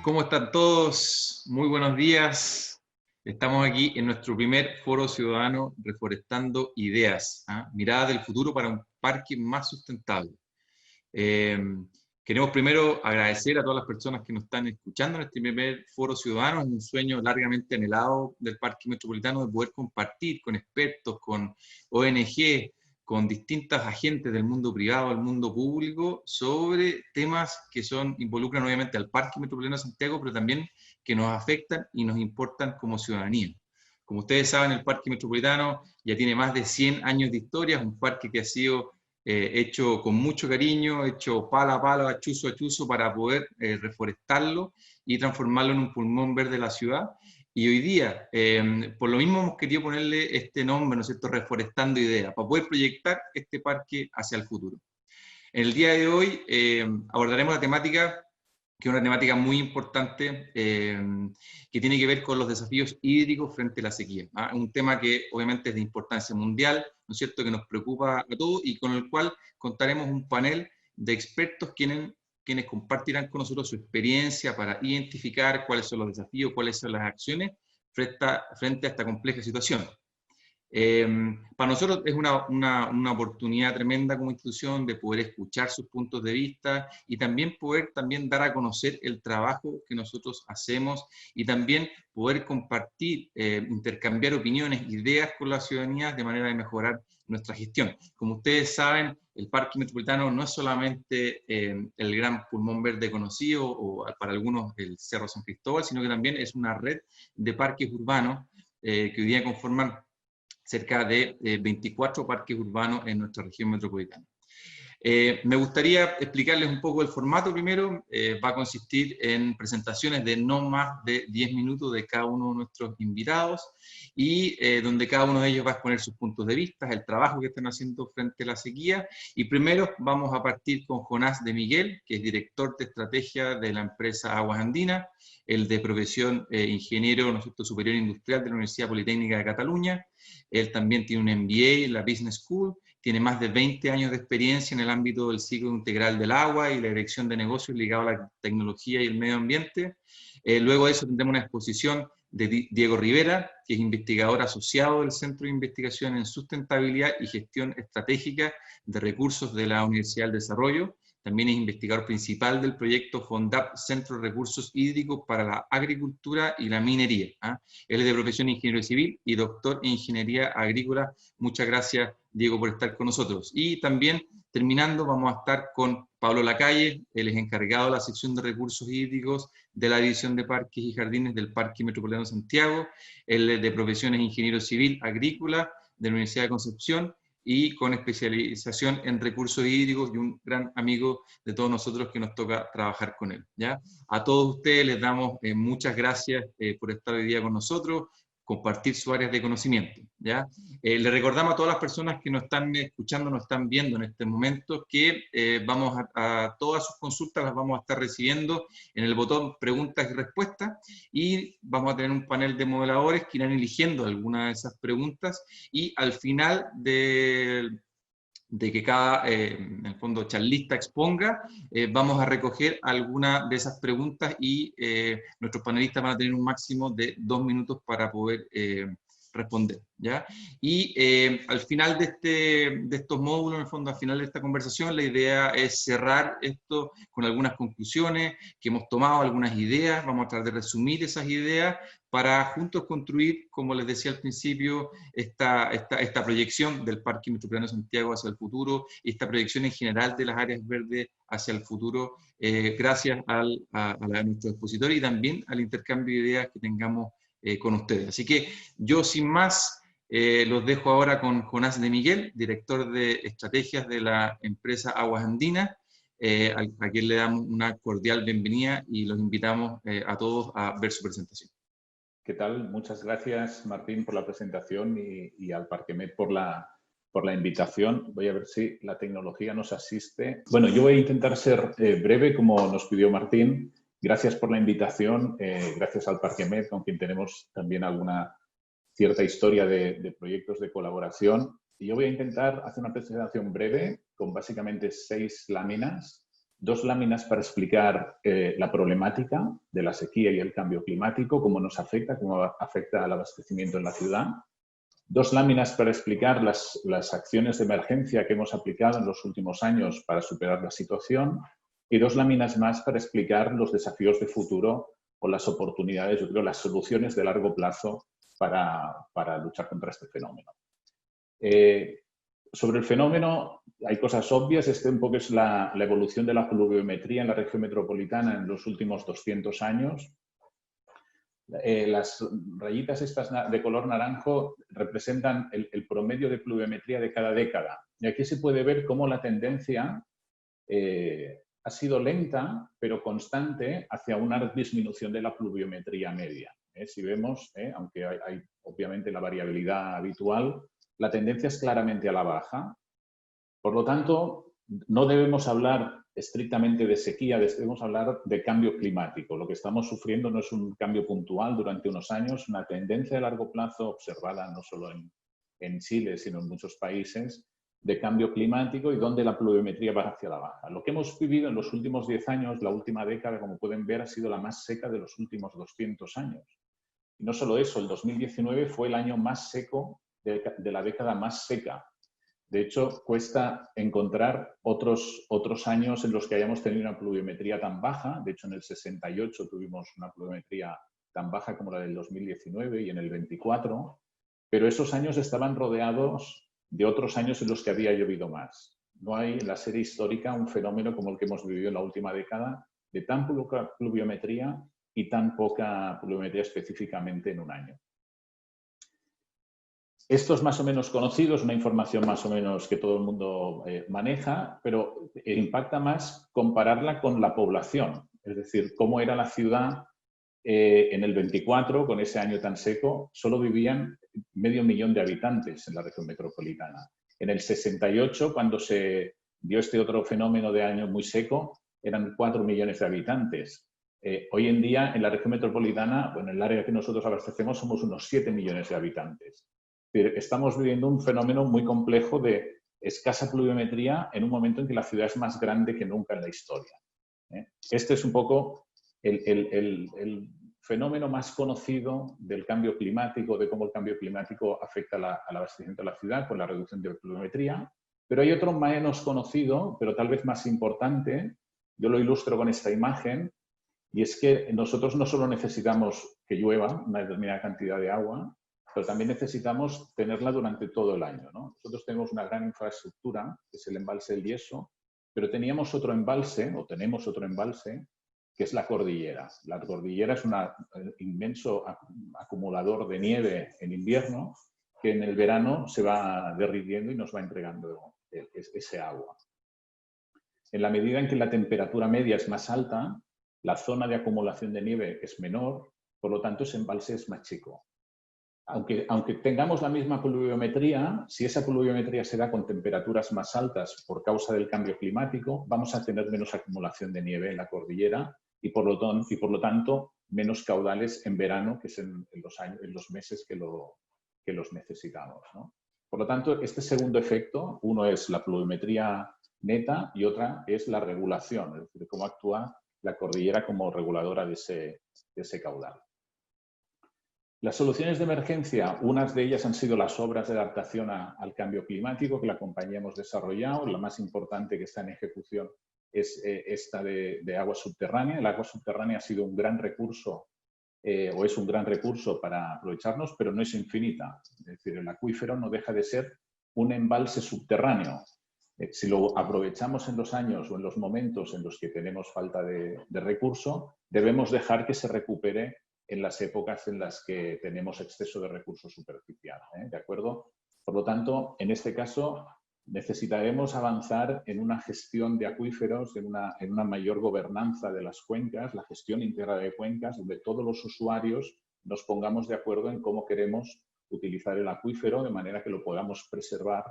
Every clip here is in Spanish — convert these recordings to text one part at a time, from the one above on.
¿Cómo están todos? Muy buenos días. Estamos aquí en nuestro primer foro ciudadano Reforestando Ideas, mirada del futuro para un parque más sustentable. Eh, Queremos primero agradecer a todas las personas que nos están escuchando en este primer foro ciudadano. Es un sueño largamente anhelado del Parque Metropolitano de poder compartir con expertos, con ONG, con distintos agentes del mundo privado, del mundo público, sobre temas que involucran obviamente al Parque Metropolitano de Santiago, pero también que nos afectan y nos importan como ciudadanía. Como ustedes saben, el Parque Metropolitano ya tiene más de 100 años de historia, es un parque que ha sido hecho con mucho cariño, hecho palo a palo, a chuzo para poder reforestarlo y transformarlo en un pulmón verde de la ciudad. Y hoy día, por lo mismo hemos querido ponerle este nombre, ¿no es cierto?, Reforestando Ideas, para poder proyectar este parque hacia el futuro. En el día de hoy abordaremos la temática, que es una temática muy importante, que tiene que ver con los desafíos hídricos frente a la sequía. Un tema que obviamente es de importancia mundial, ¿no es cierto?, que nos preocupa a todos y con el cual contaremos un panel de expertos quienes compartirán con nosotros su experiencia para identificar cuáles son los desafíos, cuáles son las acciones frente a esta compleja situación. Para nosotros es una oportunidad tremenda como institución de poder escuchar sus puntos de vista y también poder dar a conocer el trabajo que nosotros hacemos y también poder compartir, intercambiar opiniones, ideas con la ciudadanía de manera de mejorar nuestra gestión. Como ustedes saben, el Parque Metropolitano no es solamente el gran pulmón verde conocido o para algunos el Cerro San Cristóbal, sino que también es una red de parques urbanos que hoy día conforman cerca de 24 parques urbanos en nuestra región metropolitana. Me gustaría explicarles un poco el formato primero. Va a consistir en presentaciones de no más de 10 minutos de cada uno de nuestros invitados y donde cada uno de ellos va a exponer sus puntos de vista, el trabajo que están haciendo frente a la sequía. Y primero vamos a partir con Jonás de Miguel, que es director de estrategia de la empresa Aguas Andinas, el de profesión ingeniero, ¿no es cierto?, superior industrial de la Universidad Politécnica de Cataluña. Él también tiene un MBA en la Business School, tiene más de 20 años de experiencia en el ámbito del ciclo integral del agua y la dirección de negocios ligado a la tecnología y el medio ambiente. Luego de eso tendremos una exposición de Diego Rivera, que es investigador asociado del Centro de Investigación en Sustentabilidad y Gestión Estratégica de Recursos de la Universidad del Desarrollo. También es investigador principal del proyecto FONDAP, Centro de Recursos Hídricos para la Agricultura y la Minería. Él es de profesión ingeniero civil y doctor en Ingeniería Agrícola. Muchas gracias, Diego, por estar con nosotros. Y también, terminando, vamos a estar con Pablo Lacalle. Él es encargado de la sección de recursos hídricos de la División de Parques y Jardines del Parque Metropolitano de Santiago. Él es de profesión ingeniero civil agrícola de la Universidad de Concepción y con especialización en recursos hídricos y un gran amigo de todos nosotros que nos toca trabajar con él, ¿ya? A todos ustedes les damos muchas gracias por estar hoy día con nosotros, compartir sus áreas de conocimiento, ¿ya? Le recordamos a todas las personas que nos están escuchando, nos están viendo en este momento, que vamos a todas sus consultas las vamos a estar recibiendo en el botón preguntas y respuestas, y vamos a tener un panel de modeladores que irán eligiendo algunas de esas preguntas, y al final de que cada, en el fondo, charlista exponga, vamos a recoger alguna de esas preguntas y nuestros panelistas van a tener un máximo de 2 minutos para poder responder, ¿ya? Y al final de estos módulos, en el fondo, al final de esta conversación, la idea es cerrar esto con algunas conclusiones que hemos tomado, algunas ideas, vamos a tratar de resumir esas ideas para juntos construir, como les decía al principio, esta proyección del Parque Metropolitano de Santiago hacia el futuro, y esta proyección en general de las áreas verdes hacia el futuro, gracias a nuestro expositor y también al intercambio de ideas que tengamos con ustedes. Así que yo, sin más, los dejo ahora con Jonás de Miguel, director de estrategias de la empresa Aguas Andinas, a quien le damos una cordial bienvenida y los invitamos a todos a ver su presentación. ¿Qué tal? Muchas gracias, Martín, por la presentación y al Parquemet por la invitación. Voy a ver si la tecnología nos asiste. Bueno, yo voy a intentar ser breve, como nos pidió Martín. Gracias por la invitación, gracias al Parquemet, con quien tenemos también alguna cierta historia de proyectos de colaboración. Y yo voy a intentar hacer una presentación breve, con básicamente 6 láminas, 2 láminas para explicar la problemática de la sequía y el cambio climático, cómo nos afecta, cómo afecta al abastecimiento en la ciudad. 2 láminas para explicar las acciones de emergencia que hemos aplicado en los últimos años para superar la situación. Y 2 láminas más para explicar los desafíos de futuro o las oportunidades, yo creo, las soluciones de largo plazo para luchar contra este fenómeno. Sobre el fenómeno hay cosas obvias. Un poco es la evolución de la pluviometría en la región metropolitana en los últimos 200 años. Las rayitas estas de color naranjo representan el promedio de pluviometría de cada década. Y aquí se puede ver cómo la tendencia ha sido lenta, pero constante, hacia una disminución de la pluviometría media. Si vemos, aunque hay obviamente la variabilidad habitual, la tendencia es claramente a la baja. Por lo tanto, no debemos hablar estrictamente de sequía, debemos hablar de cambio climático. Lo que estamos sufriendo no es un cambio puntual durante unos años, una tendencia de largo plazo observada no solo en Chile, sino en muchos países, de cambio climático y donde la pluviometría va hacia la baja. Lo que hemos vivido en los últimos 10 años, la última década, como pueden ver, ha sido la más seca de los últimos 200 años. Y no solo eso, el 2019 fue el año más seco de la década más seca. De hecho, cuesta encontrar otros años en los que hayamos tenido una pluviometría tan baja. De hecho, en el 68 tuvimos una pluviometría tan baja como la del 2019 y en el 24. Pero esos años estaban rodeados de otros años en los que había llovido más. No hay en la serie histórica un fenómeno como el que hemos vivido en la última década de tan poca pluviometría y tan poca pluviometría específicamente en un año. Esto es más o menos conocido, es una información más o menos que todo el mundo maneja, pero impacta más compararla con la población. Es decir, cómo era la ciudad en el 24, con ese año tan seco, solo vivían 500.000 de habitantes en la región metropolitana. En el 68, cuando se dio este otro fenómeno de año muy seco, eran 4 millones de habitantes. Hoy en día, en la región metropolitana, bueno, en el área que nosotros abastecemos, somos unos 7 millones de habitantes. Pero estamos viviendo un fenómeno muy complejo de escasa pluviometría en un momento en que la ciudad es más grande que nunca en la historia. Este es un poco el fenómeno más conocido del cambio climático, de cómo el cambio climático afecta al abastecimiento de la ciudad con la reducción de pluviometría. Pero hay otro menos conocido, pero tal vez más importante. Yo lo ilustro con esta imagen, y es que nosotros no solo necesitamos que llueva una determinada cantidad de agua, pero también necesitamos tenerla durante todo el año, ¿no? Nosotros tenemos una gran infraestructura, que es el embalse del Yeso, pero teníamos otro embalse, o tenemos otro embalse, que es la cordillera. La cordillera es un inmenso acumulador de nieve en invierno que en el verano se va derritiendo y nos va entregando ese agua. En la medida en que la temperatura media es más alta, la zona de acumulación de nieve es menor, por lo tanto ese embalse es más chico. Aunque tengamos la misma pluviometría, si esa pluviometría se da con temperaturas más altas por causa del cambio climático, vamos a tener menos acumulación de nieve en la cordillera y por lo tanto menos caudales en verano, que es en los meses que los necesitamos, ¿no? Por lo tanto, este segundo efecto, uno es la pluviometría neta y otra es la regulación, es decir, cómo actúa la cordillera como reguladora de ese caudal. Las soluciones de emergencia, unas de ellas han sido las obras de adaptación al cambio climático que la compañía hemos desarrollado. La más importante que está en ejecución es esta de agua subterránea. El agua subterránea ha sido un gran recurso, o es un gran recurso para aprovecharnos, pero no es infinita. Es decir, el acuífero no deja de ser un embalse subterráneo. Si lo aprovechamos en los años o en los momentos en los que tenemos falta de recurso, debemos dejar que se recupere en las épocas en las que tenemos exceso de recursos superficial, ¿de acuerdo? Por lo tanto, en este caso, necesitaremos avanzar en una gestión de acuíferos, en una mayor gobernanza de las cuencas, la gestión integrada de cuencas, donde todos los usuarios nos pongamos de acuerdo en cómo queremos utilizar el acuífero de manera que lo podamos preservar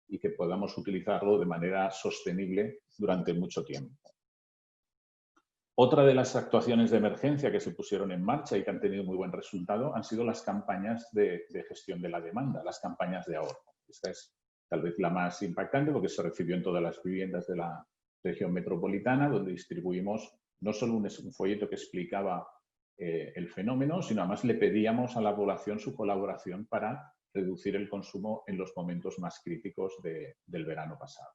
y que podamos utilizarlo de manera sostenible durante mucho tiempo. Otra de las actuaciones de emergencia que se pusieron en marcha y que han tenido muy buen resultado han sido las campañas de gestión de la demanda, las campañas de ahorro. Esta es tal vez la más impactante porque se recibió en todas las viviendas de región metropolitana, donde distribuimos no solo un folleto que explicaba el fenómeno, sino además le pedíamos a la población su colaboración para reducir el consumo en los momentos más críticos del verano pasado.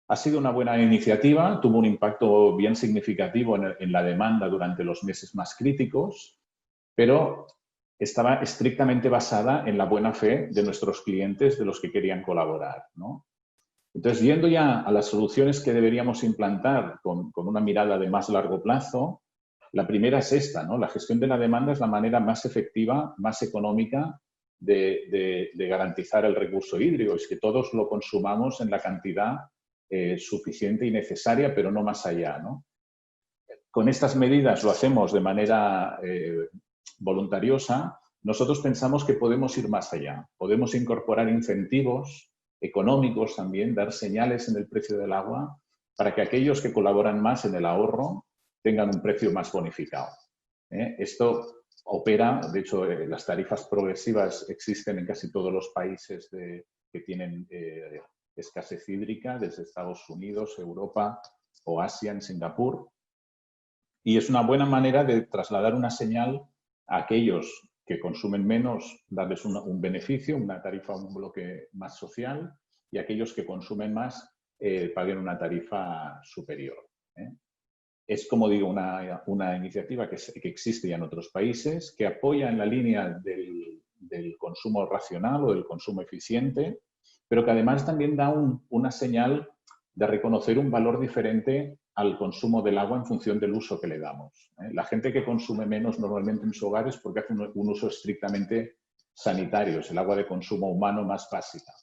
Ha sido una buena iniciativa, tuvo un impacto bien significativo en la demanda durante los meses más críticos, pero estaba estrictamente basada en la buena fe de nuestros clientes, de los que querían colaborar, ¿no? Entonces, yendo ya a las soluciones que deberíamos implantar con una mirada de más largo plazo, la primera es esta, ¿no? La gestión de la demanda es la manera más efectiva, más económica de garantizar el recurso hídrico, es que todos lo consumamos en la cantidad suficiente y necesaria, pero no más allá, ¿no? Con estas medidas lo hacemos de manera voluntariosa. Nosotros pensamos que podemos ir más allá, podemos incorporar incentivos económicos también, dar señales en el precio del agua para que aquellos que colaboran más en el ahorro tengan un precio más bonificado. Esto opera, de hecho, las tarifas progresivas existen en casi todos los países que tienen escasez hídrica, desde Estados Unidos, Europa o Asia, en Singapur. Y es una buena manera de trasladar una señal a aquellos que consumen menos, darles un beneficio, una tarifa, un bloque más social, y aquellos que consumen más paguen una tarifa superior. Es, como digo, una iniciativa que existe ya en otros países, que apoya en la línea del consumo racional o del consumo eficiente, pero que además también da una señal de reconocer un valor diferente al consumo del agua en función del uso que le damos. La gente que consume menos normalmente en su hogar es porque hace un uso estrictamente sanitario, es el agua de consumo humano más básica.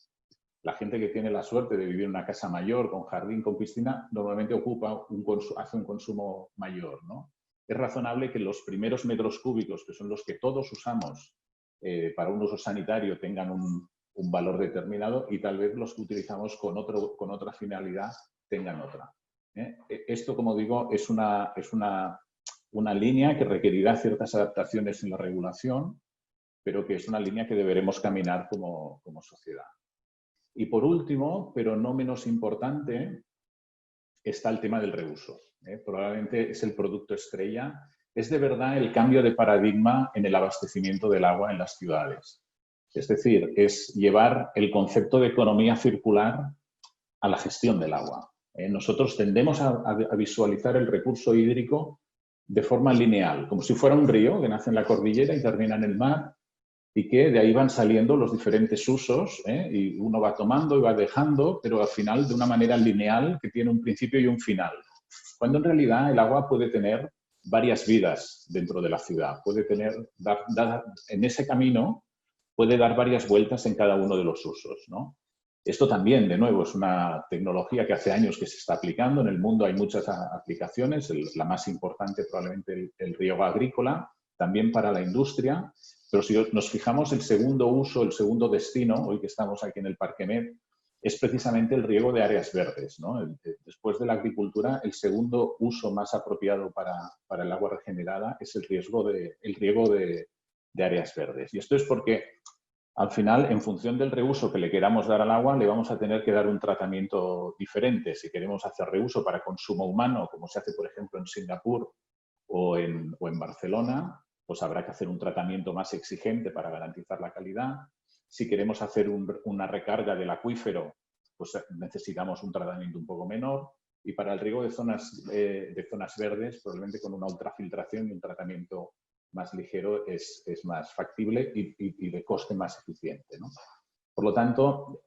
La gente que tiene la suerte de vivir en una casa mayor, con jardín, con piscina, normalmente hace un consumo mayor, ¿no? Es razonable que los primeros metros cúbicos, que son los que todos usamos para un uso sanitario, tengan un valor determinado, y tal vez los que utilizamos con otra finalidad tengan otra. Esto, como digo, es una línea que requerirá ciertas adaptaciones en la regulación, pero que es una línea que deberemos caminar como sociedad. Y por último, pero no menos importante, está el tema del reuso. Probablemente es el producto estrella. Es de verdad el cambio de paradigma en el abastecimiento del agua en las ciudades. Es decir, es llevar el concepto de economía circular a la gestión del agua. Nosotros tendemos a visualizar el recurso hídrico de forma lineal, como si fuera un río que nace en la cordillera y termina en el mar, y que de ahí van saliendo los diferentes usos, y uno va tomando y va dejando, pero al final de una manera lineal que tiene un principio y un final. Cuando en realidad el agua puede tener varias vidas dentro de la ciudad, puede en ese camino puede dar varias vueltas en cada uno de los usos, ¿no? Esto también, de nuevo, es una tecnología que hace años que se está aplicando. En el mundo hay muchas aplicaciones, la más importante probablemente el riego agrícola, también para la industria. Pero si nos fijamos, el segundo uso, el segundo destino, hoy que estamos aquí en el Parque Med, es precisamente el riego de áreas verdes, ¿no? Después de la agricultura, el segundo uso más apropiado para el agua regenerada es el riego de áreas verdes. Y esto es porque, al final, en función del reuso que le queramos dar al agua, le vamos a tener que dar un tratamiento diferente. Si queremos hacer reuso para consumo humano, como se hace, por ejemplo, en Singapur o en Barcelona, pues habrá que hacer un tratamiento más exigente para garantizar la calidad. Si queremos hacer una recarga del acuífero, pues necesitamos un tratamiento un poco menor. Y para el riego de zonas verdes, probablemente con una ultrafiltración y un tratamiento más ligero es más factible y de coste más eficiente, ¿no? Por lo tanto,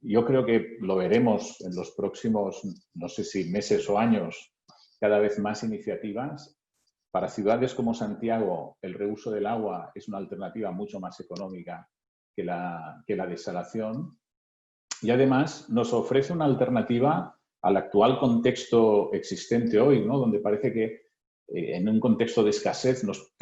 yo creo que lo veremos en los próximos, no sé si meses o años, cada vez más iniciativas. Para ciudades como Santiago, el reuso del agua es una alternativa mucho más económica que la desalación, y además nos ofrece una alternativa al actual contexto existente hoy, ¿no? Donde parece que en un contexto de escasez los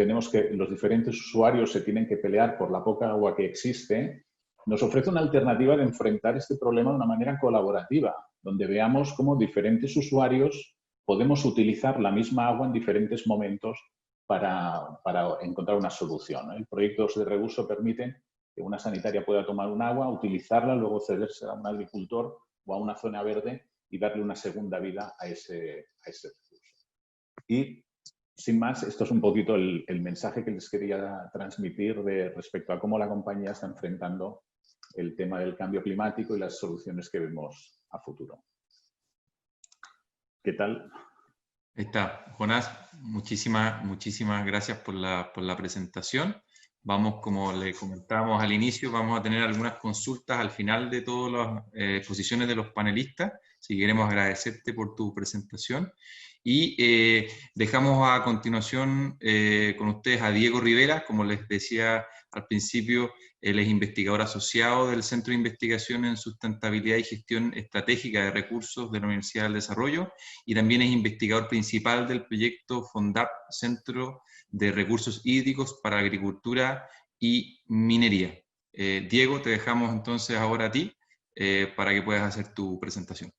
diferentes usuarios se tienen que pelear por la poca agua que existe. Nos ofrece una alternativa de enfrentar este problema de una manera colaborativa, donde veamos cómo diferentes usuarios podemos utilizar la misma agua en diferentes momentos para encontrar una solución, ¿no? El proyectos de reuso permiten que una sanitaria pueda tomar un agua, utilizarla, luego cedérsela a un agricultor o a una zona verde y darle una segunda vida a ese recurso. Y, sin más, esto es un poquito el mensaje que les quería transmitir respecto a cómo la compañía está enfrentando el tema del cambio climático y las soluciones que vemos a futuro. ¿Qué tal? Ahí está. Jonás, muchísimas gracias por la presentación. Vamos, como le comentábamos al inicio, vamos a tener algunas consultas al final de todas las exposiciones de los panelistas. Si queremos agradecerte por tu presentación. Y dejamos a continuación con ustedes a Diego Rivera, como les decía al principio. Él es investigador asociado del Centro de Investigación en Sustentabilidad y Gestión Estratégica de Recursos de la Universidad del Desarrollo, y también es investigador principal del proyecto FONDAP, Centro de Recursos Hídricos para Agricultura y Minería. Diego, te dejamos entonces ahora a ti para que puedas hacer tu presentación.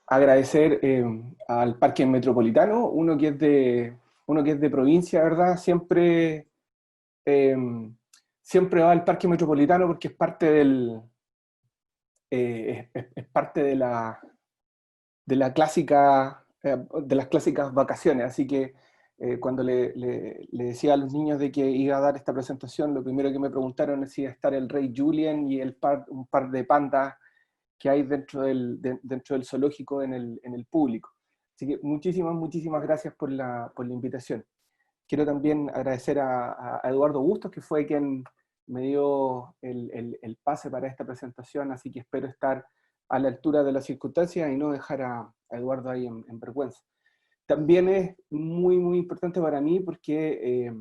Agradecer al Parque Metropolitano, uno que es de provincia, ¿verdad? Siempre va al Parque Metropolitano porque es parte es parte de las clásicas vacaciones. Así que cuando le decía a los niños de que iba a dar esta presentación, lo primero que me preguntaron es si iba a estar el rey Julien y un par de pandas que hay dentro del zoológico en el público. Así que muchísimas gracias por la invitación. Quiero también agradecer a Eduardo Bustos, que fue quien me dio el pase para esta presentación, así que espero estar a la altura de las circunstancias y no dejar a Eduardo ahí en vergüenza. También es muy importante para mí porque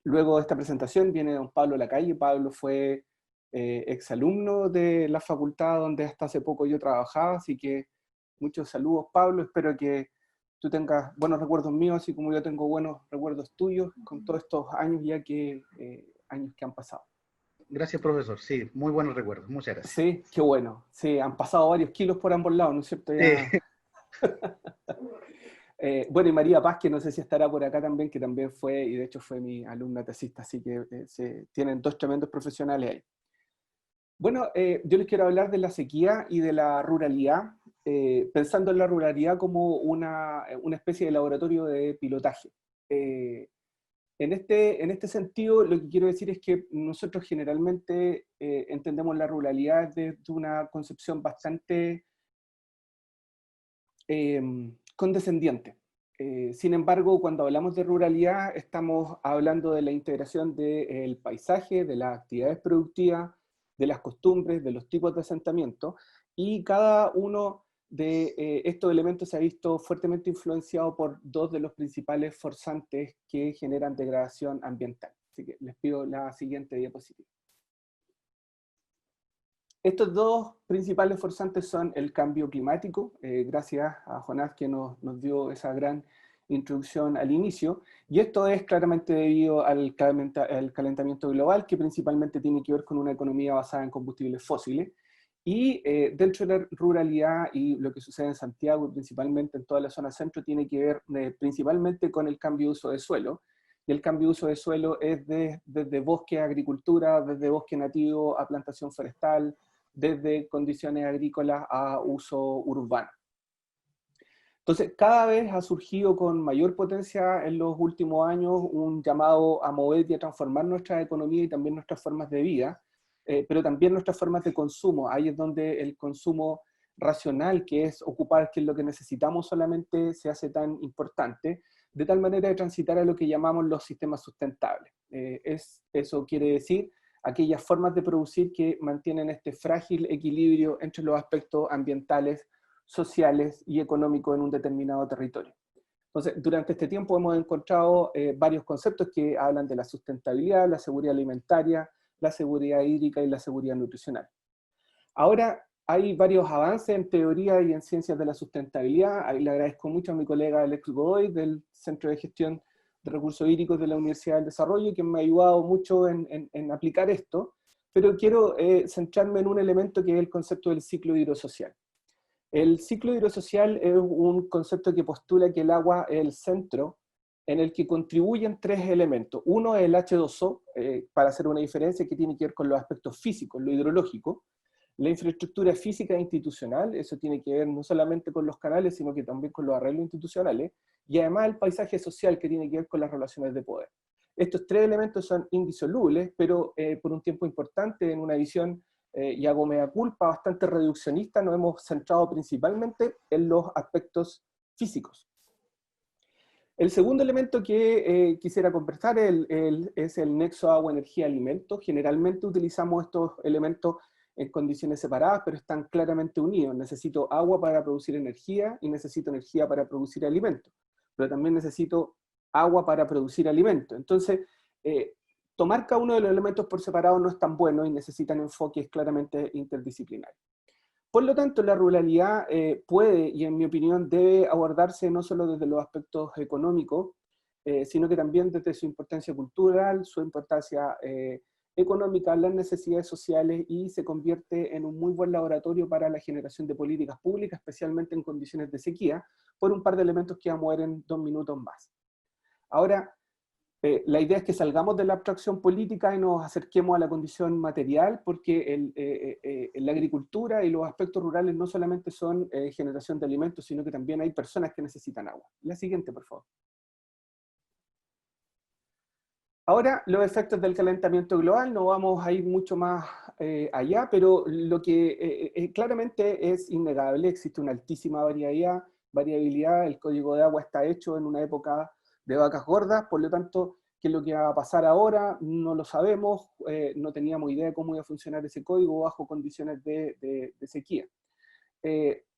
luego de esta presentación viene don Pablo Lacalle. Pablo fue exalumno de la facultad donde hasta hace poco yo trabajaba, así que muchos saludos, Pablo. Espero que tú tengas buenos recuerdos míos, así como yo tengo buenos recuerdos tuyos con todos estos años años que han pasado. Gracias, profesor. Sí, muy buenos recuerdos. Muchas gracias. Sí, qué bueno. Sí, han pasado varios kilos por ambos lados, ¿no es cierto? Ya... Sí. Bueno, y María Paz, que no sé si estará por acá también, que también fue, y de hecho fue mi alumna tesista, así que tienen dos tremendos profesionales ahí. Bueno, yo les quiero hablar de la sequía y de la ruralidad, pensando en la ruralidad como una especie de laboratorio de pilotaje. En este sentido, lo que quiero decir es que nosotros generalmente entendemos la ruralidad desde una concepción bastante condescendiente. Sin embargo, cuando hablamos de ruralidad, estamos hablando de la integración del paisaje, de las actividades productivas, de las costumbres, de los tipos de asentamiento, y cada uno de estos elementos se ha visto fuertemente influenciado por dos de los principales forzantes que generan degradación ambiental. Así que les pido la siguiente diapositiva. Estos dos principales forzantes son el cambio climático, gracias a Jonás que nos dio esa gran introducción al inicio, y esto es claramente debido al calentamiento global, que principalmente tiene que ver con una economía basada en combustibles fósiles, y dentro de la ruralidad y lo que sucede en Santiago, principalmente en toda la zona centro, tiene que ver principalmente con el cambio de uso de suelo, y el cambio de uso de suelo es desde bosque a agricultura, desde bosque nativo a plantación forestal, desde condiciones agrícolas a uso urbano. Entonces, cada vez ha surgido con mayor potencia en los últimos años un llamado a mover y a transformar nuestra economía y también nuestras formas de vida, pero también nuestras formas de consumo. Ahí es donde el consumo racional, que es ocupar qué es lo que necesitamos solamente, se hace tan importante, de tal manera de transitar a lo que llamamos los sistemas sustentables. Eso quiere decir aquellas formas de producir que mantienen este frágil equilibrio entre los aspectos ambientales, sociales y económicos en un determinado territorio. Entonces, durante este tiempo hemos encontrado varios conceptos que hablan de la sustentabilidad, la seguridad alimentaria, la seguridad hídrica y la seguridad nutricional. Ahora hay varios avances en teoría y en ciencias de la sustentabilidad. Ahí le agradezco mucho a mi colega Alex Godoy del Centro de Gestión de Recursos Hídricos de la Universidad del Desarrollo, que me ha ayudado mucho en aplicar esto, pero quiero centrarme en un elemento que es el concepto del ciclo hidrosocial. El ciclo hidrosocial es un concepto que postula que el agua es el centro en el que contribuyen tres elementos. Uno es el H2O, para hacer una diferencia que tiene que ver con los aspectos físicos, lo hidrológico. La infraestructura física e institucional, eso tiene que ver no solamente con los canales, sino que también con los arreglos institucionales, y además el paisaje social que tiene que ver con las relaciones de poder. Estos tres elementos son indisolubles, pero por un tiempo importante, en una visión, y hago mea culpa, bastante reduccionista, nos hemos centrado principalmente en los aspectos físicos. El segundo elemento que quisiera conversar es el nexo agua-energía-alimento. Generalmente utilizamos estos elementos en condiciones separadas, pero están claramente unidos. Necesito agua para producir energía y necesito energía para producir alimento. Pero también necesito agua para producir alimento. Entonces, tomar cada uno de los elementos por separado no es tan bueno y necesitan enfoques claramente interdisciplinarios. Por lo tanto, la ruralidad puede, y en mi opinión, debe abordarse no solo desde los aspectos económicos, sino que también desde su importancia cultural, su importancia económica, las necesidades sociales, y se convierte en un muy buen laboratorio para la generación de políticas públicas, especialmente en condiciones de sequía, por un par de elementos que vamos a ver en 2 minutos más. Ahora, la idea es que salgamos de la abstracción política y nos acerquemos a la condición material, porque la agricultura y los aspectos rurales no solamente son generación de alimentos, sino que también hay personas que necesitan agua. La siguiente, por favor. Ahora, los efectos del calentamiento global, no vamos a ir mucho más allá, pero lo que claramente es innegable, existe una altísima variabilidad, el código de agua está hecho en una época de vacas gordas, por lo tanto, ¿qué es lo que va a pasar ahora? No lo sabemos, no teníamos idea de cómo iba a funcionar ese código bajo condiciones de sequía.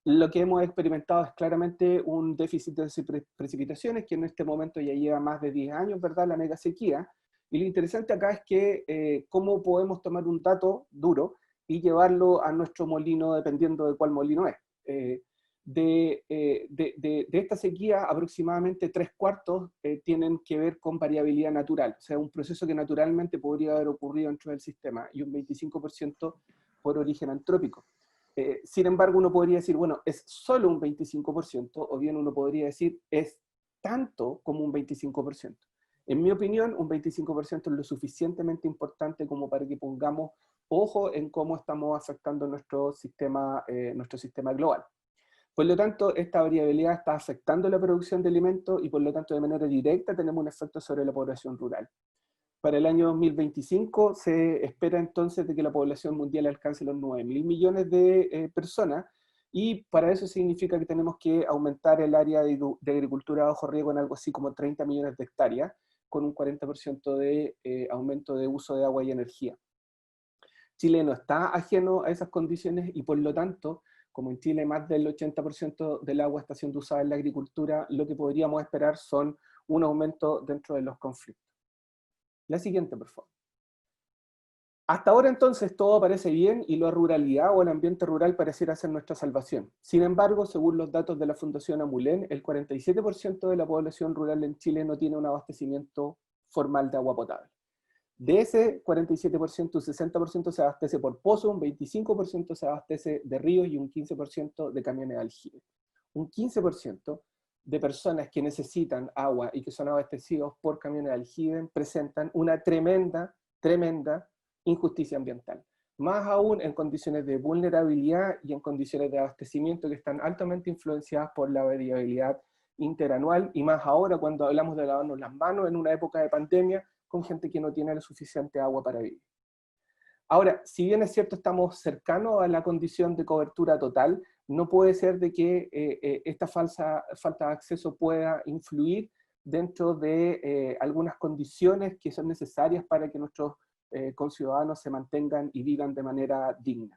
Lo que hemos experimentado es claramente un déficit de precipitaciones, que en este momento ya lleva más de 10 años, ¿verdad?, la mega sequía. Y lo interesante acá es que cómo podemos tomar un dato duro y llevarlo a nuestro molino, dependiendo de cuál molino es. De esta sequía, aproximadamente 3/4 tienen que ver con variabilidad natural, o sea, un proceso que naturalmente podría haber ocurrido dentro del sistema, y un 25% por origen antrópico. Sin embargo, uno podría decir, bueno, es solo un 25%, o bien uno podría decir, es tanto como un 25%. En mi opinión, un 25% es lo suficientemente importante como para que pongamos ojo en cómo estamos afectando nuestro sistema global. Por lo tanto, esta variabilidad está afectando la producción de alimentos y por lo tanto de manera directa tenemos un efecto sobre la población rural. Para el año 2025 se espera entonces de que la población mundial alcance los 9.000 millones de personas, y para eso significa que tenemos que aumentar el área de agricultura bajo riego en algo así como 30 millones de hectáreas, con un 40% de aumento de uso de agua y energía. Chile no está ajeno a esas condiciones y por lo tanto, como en Chile más del 80% del agua está siendo usada en la agricultura, lo que podríamos esperar son un aumento dentro de los conflictos. La siguiente, por favor. Hasta ahora entonces todo parece bien y la ruralidad o el ambiente rural pareciera ser nuestra salvación. Sin embargo, según los datos de la Fundación Amulén, el 47% de la población rural en Chile no tiene un abastecimiento formal de agua potable. De ese 47%, un 60% se abastece por pozo, un 25% se abastece de ríos y un 15% de camiones de aljibe. Un 15% de personas que necesitan agua y que son abastecidos por camiones de aljibe presentan una tremenda injusticia ambiental. Más aún en condiciones de vulnerabilidad y en condiciones de abastecimiento que están altamente influenciadas por la variabilidad interanual, y más ahora cuando hablamos de lavarnos las manos en una época de pandemia con gente que no tiene la suficiente agua para vivir. Ahora, si bien es cierto estamos cercanos a la condición de cobertura total, no puede ser de que esta falta de acceso pueda influir dentro de algunas condiciones que son necesarias para que nuestros conciudadanos se mantengan y vivan de manera digna.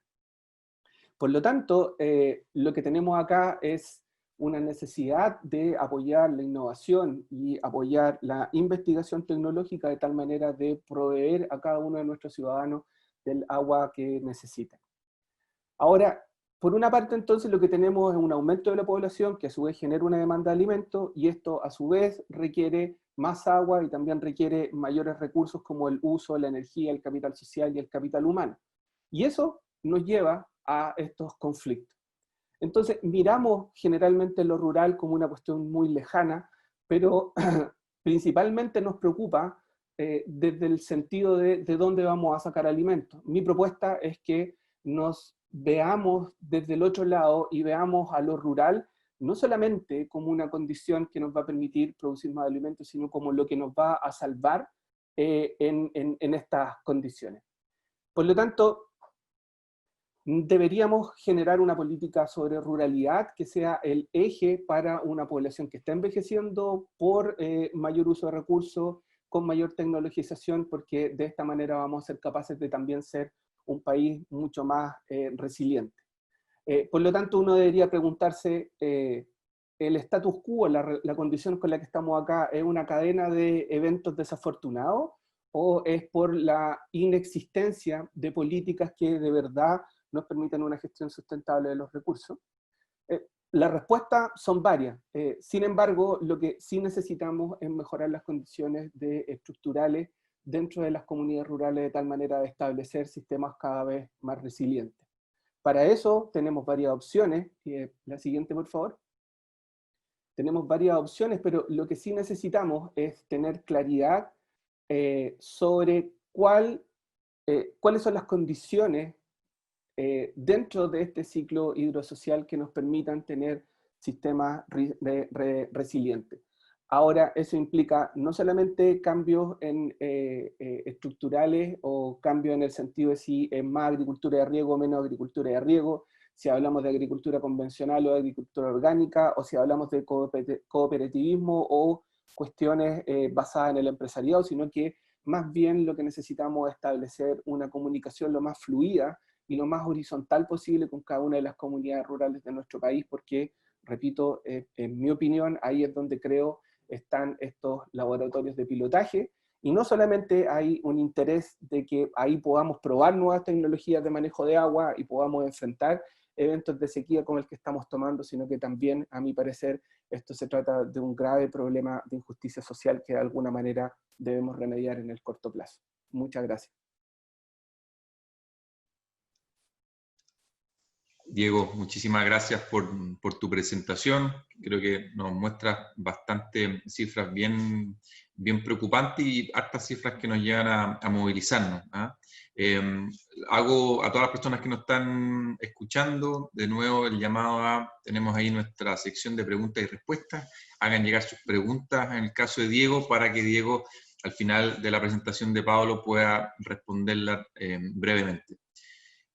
Por lo tanto, lo que tenemos acá es una necesidad de apoyar la innovación y apoyar la investigación tecnológica de tal manera de proveer a cada uno de nuestros ciudadanos del agua que necesitan. Ahora, por una parte entonces lo que tenemos es un aumento de la población que a su vez genera una demanda de alimentos, y esto a su vez requiere más agua y también requiere mayores recursos como el uso, la energía, el capital social y el capital humano. Y eso nos lleva a estos conflictos. Entonces miramos generalmente lo rural como una cuestión muy lejana, pero principalmente nos preocupa desde el sentido de dónde vamos a sacar alimentos. Mi propuesta es que nos veamos desde el otro lado y veamos a lo rural no solamente como una condición que nos va a permitir producir más alimentos, sino como lo que nos va a salvar en estas condiciones. Por lo tanto, deberíamos generar una política sobre ruralidad que sea el eje para una población que está envejeciendo por mayor uso de recursos, con mayor tecnologización, porque de esta manera vamos a ser capaces de también ser un país mucho más resiliente. Por lo tanto, uno debería preguntarse, ¿el status quo, la condición con la que estamos acá, es una cadena de eventos desafortunados o es por la inexistencia de políticas que de verdad nos permiten una gestión sustentable de los recursos? La respuesta son varias. Sin embargo, lo que sí necesitamos es mejorar las condiciones estructurales dentro de las comunidades rurales de tal manera de establecer sistemas cada vez más resilientes. Para eso tenemos varias opciones. La siguiente, por favor. Tenemos varias opciones, pero lo que sí necesitamos es tener claridad sobre cuáles son las condiciones dentro de este ciclo hidrosocial que nos permitan tener sistemas resilientes. Ahora, eso implica no solamente cambios estructurales o cambios en el sentido de si es más agricultura de riego o menos agricultura de riego, si hablamos de agricultura convencional o de agricultura orgánica, o si hablamos de cooperativismo o cuestiones basadas en el empresariado, sino que más bien lo que necesitamos es establecer una comunicación lo más fluida y lo más horizontal posible con cada una de las comunidades rurales de nuestro país, porque, repito, en mi opinión, ahí es donde creo están estos laboratorios de pilotaje, y no solamente hay un interés de que ahí podamos probar nuevas tecnologías de manejo de agua y podamos enfrentar eventos de sequía como el que estamos tomando, sino que también, a mi parecer, esto se trata de un grave problema de injusticia social que de alguna manera debemos remediar en el corto plazo. Muchas gracias. Diego, muchísimas gracias por tu presentación. Creo que nos muestras bastante cifras bien preocupantes y hartas cifras que nos llevan a movilizarnos. Hago a todas las personas que nos están escuchando, de nuevo el llamado tenemos ahí nuestra sección de preguntas y respuestas. Hagan llegar sus preguntas en el caso de Diego, para que Diego al final de la presentación de Pablo pueda responderla brevemente.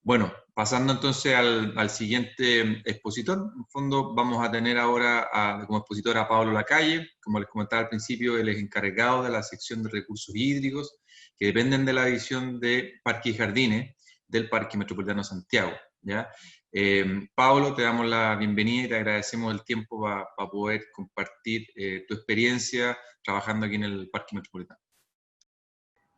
Bueno, pasando entonces al siguiente expositor. En el fondo vamos a tener ahora como expositor a Pablo Lacalle. Como les comentaba al principio, él es encargado de la sección de recursos hídricos que dependen de la división de Parques y Jardines del Parque Metropolitano de Santiago, ¿ya? Pablo, te damos la bienvenida y te agradecemos el tiempo para poder compartir tu experiencia trabajando aquí en el Parque Metropolitano.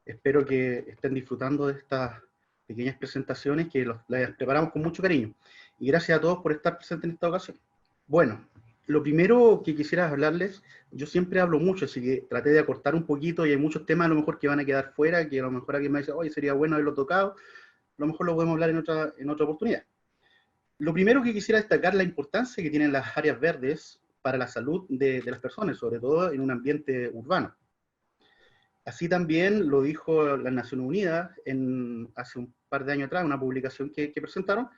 Espero que estén disfrutando de estas pequeñas presentaciones que las preparamos con mucho cariño. Y gracias a todos por estar presentes en esta ocasión. Bueno, lo primero que quisiera hablarles, yo siempre hablo mucho, así que traté de acortar un poquito, y hay muchos temas a lo mejor que van a quedar fuera, que a lo mejor alguien me dice, oye, sería bueno haberlo tocado, a lo mejor lo podemos hablar en otra oportunidad. Lo primero que quisiera destacar, la importancia que tienen las áreas verdes para la salud de las personas, sobre todo en un ambiente urbano. Así también lo dijo las Naciones Unidas hace un par de años atrás, una publicación que presentaron,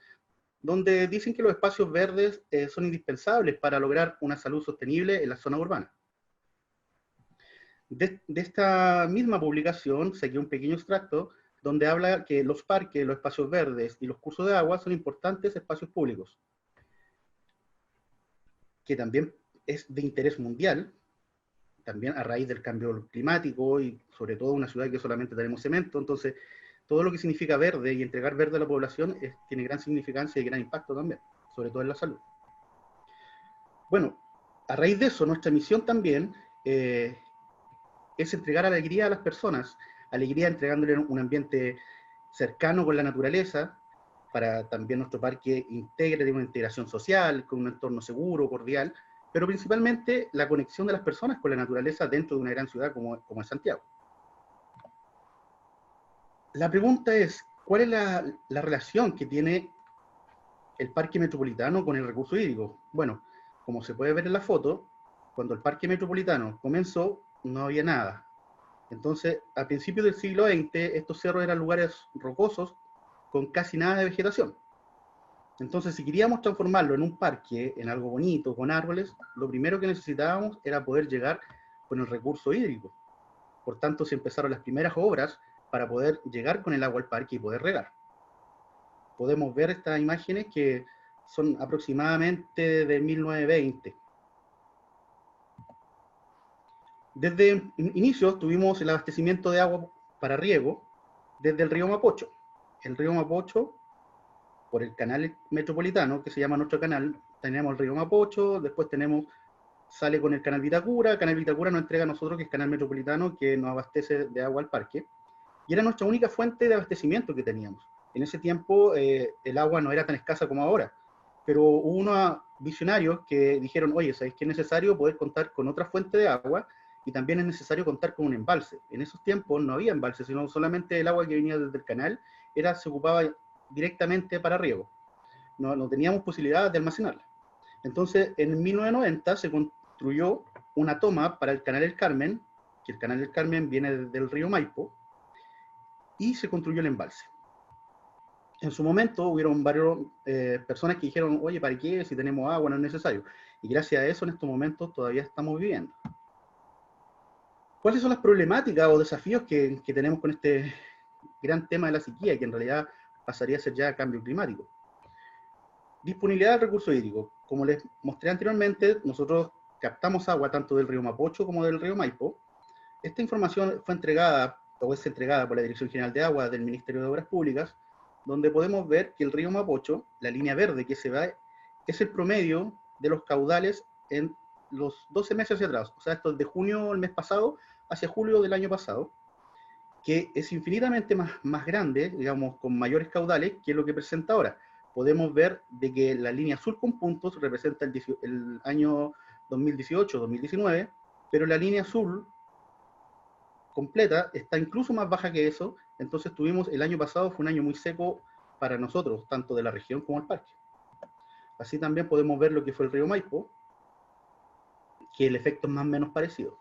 donde dicen que los espacios verdes son indispensables para lograr una salud sostenible en la zona urbana. De esta misma publicación saqué un pequeño extracto donde habla que los parques, los espacios verdes y los cursos de agua son importantes espacios públicos, que también es de interés mundial, también a raíz del cambio climático y sobre todo una ciudad que solamente tenemos cemento. Entonces todo lo que significa verde y entregar verde a la población tiene gran significancia y gran impacto también, sobre todo en la salud. Bueno, a raíz de eso, nuestra misión también es entregar alegría a las personas, alegría entregándole un ambiente cercano con la naturaleza, para también nuestro parque integre de una integración social, con un entorno seguro, cordial, pero principalmente la conexión de las personas con la naturaleza dentro de una gran ciudad como es Santiago. La pregunta es, ¿cuál es la relación que tiene el parque metropolitano con el recurso hídrico? Bueno, como se puede ver en la foto, cuando el parque metropolitano comenzó, no había nada. Entonces, a principios del siglo XX, estos cerros eran lugares rocosos con casi nada de vegetación. Entonces, si queríamos transformarlo en un parque, en algo bonito, con árboles, lo primero que necesitábamos era poder llegar con el recurso hídrico. Por tanto, se empezaron las primeras obras para poder llegar con el agua al parque y poder regar. Podemos ver estas imágenes que son aproximadamente de 1920. Desde inicios tuvimos el abastecimiento de agua para riego desde el río Mapocho. El río Mapocho, por el canal metropolitano, que se llama nuestro canal, tenemos el río Mapocho, después sale con el canal Vitacura nos entrega a nosotros, que es canal metropolitano, que nos abastece de agua al parque, y era nuestra única fuente de abastecimiento que teníamos. En ese tiempo el agua no era tan escasa como ahora, pero hubo unos visionarios que dijeron, oye, ¿sabéis que es necesario poder contar con otra fuente de agua? Y también es necesario contar con un embalse. En esos tiempos no había embalse, sino solamente el agua que venía desde el canal se ocupaba directamente para riego. No teníamos posibilidad de almacenarla. Entonces, en 1990 se construyó una toma para el Canal del Carmen, que el Canal del Carmen viene del río Maipo, y se construyó el embalse. En su momento hubieron varias personas que dijeron, oye, ¿para qué? Si tenemos agua no es necesario. Y gracias a eso en estos momentos todavía estamos viviendo. ¿Cuáles son las problemáticas o desafíos que tenemos con este gran tema de la sequía, que en realidad pasaría a ser ya cambio climático? Disponibilidad del recurso hídrico. Como les mostré anteriormente, nosotros captamos agua tanto del río Mapocho como del río Maipo. Esta información fue entregada, o es entregada por la Dirección General de Agua del Ministerio de Obras Públicas, donde podemos ver que el río Mapocho, la línea verde que se ve, es el promedio de los caudales en los 12 meses hacia atrás. O sea, esto es de junio el mes pasado hacia julio del año pasado, que es infinitamente más grande, digamos, con mayores caudales que lo que presenta ahora. Podemos ver de que la línea azul con puntos representa el año 2018-2019, pero la línea azul completa está incluso más baja que eso. Entonces el año pasado fue un año muy seco para nosotros, tanto de la región como el parque. Así también podemos ver lo que fue el río Maipo, que el efecto es más o menos parecido.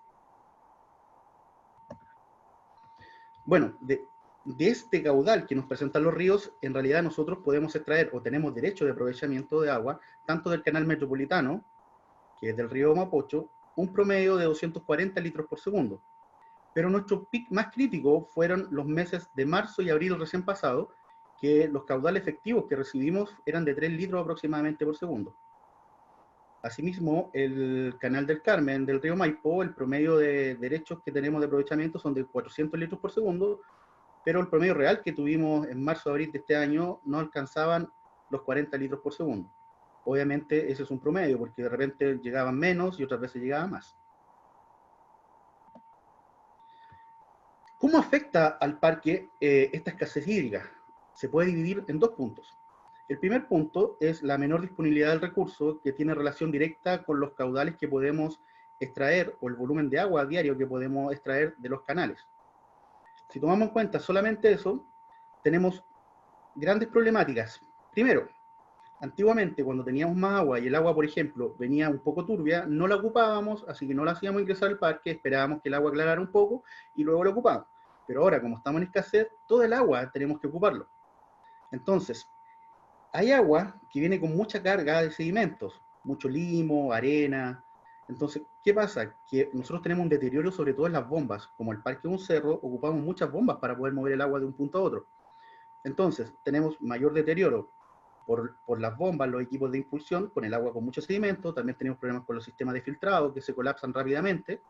Bueno, de este caudal que nos presentan los ríos, en realidad nosotros podemos extraer o tenemos derecho de aprovechamiento de agua, tanto del canal metropolitano, que es del río Mapocho, un promedio de 240 litros por segundo. Pero nuestro pic más crítico fueron los meses de marzo y abril recién pasado, que los caudales efectivos que recibimos eran de 3 litros aproximadamente por segundo. Asimismo, el canal del Carmen, del río Maipo, el promedio de derechos que tenemos de aprovechamiento son de 400 litros por segundo, pero el promedio real que tuvimos en marzo-abril de este año no alcanzaban los 40 litros por segundo. Obviamente ese es un promedio, porque de repente llegaban menos y otras veces llegaban más. ¿Cómo afecta al parque esta escasez hídrica? Se puede dividir en dos puntos. El primer punto es la menor disponibilidad del recurso, que tiene relación directa con los caudales que podemos extraer o el volumen de agua diario que podemos extraer de los canales. Si tomamos en cuenta solamente eso, tenemos grandes problemáticas. Primero, antiguamente cuando teníamos más agua y el agua, por ejemplo, venía un poco turbia, no la ocupábamos, así que no la hacíamos ingresar al parque, esperábamos que el agua aclarara un poco y luego la ocupábamos. Pero ahora, como estamos en escasez, todo el agua tenemos que ocuparlo. Entonces, hay agua que viene con mucha carga de sedimentos, mucho limo, arena. Entonces, ¿qué pasa? Que nosotros tenemos un deterioro sobre todo en las bombas. Como el parque es un cerro, ocupamos muchas bombas para poder mover el agua de un punto a otro. Entonces, tenemos mayor deterioro por las bombas, los equipos de impulsión, con el agua con mucho sedimento. También tenemos problemas con los sistemas de filtrado que se colapsan rápidamente.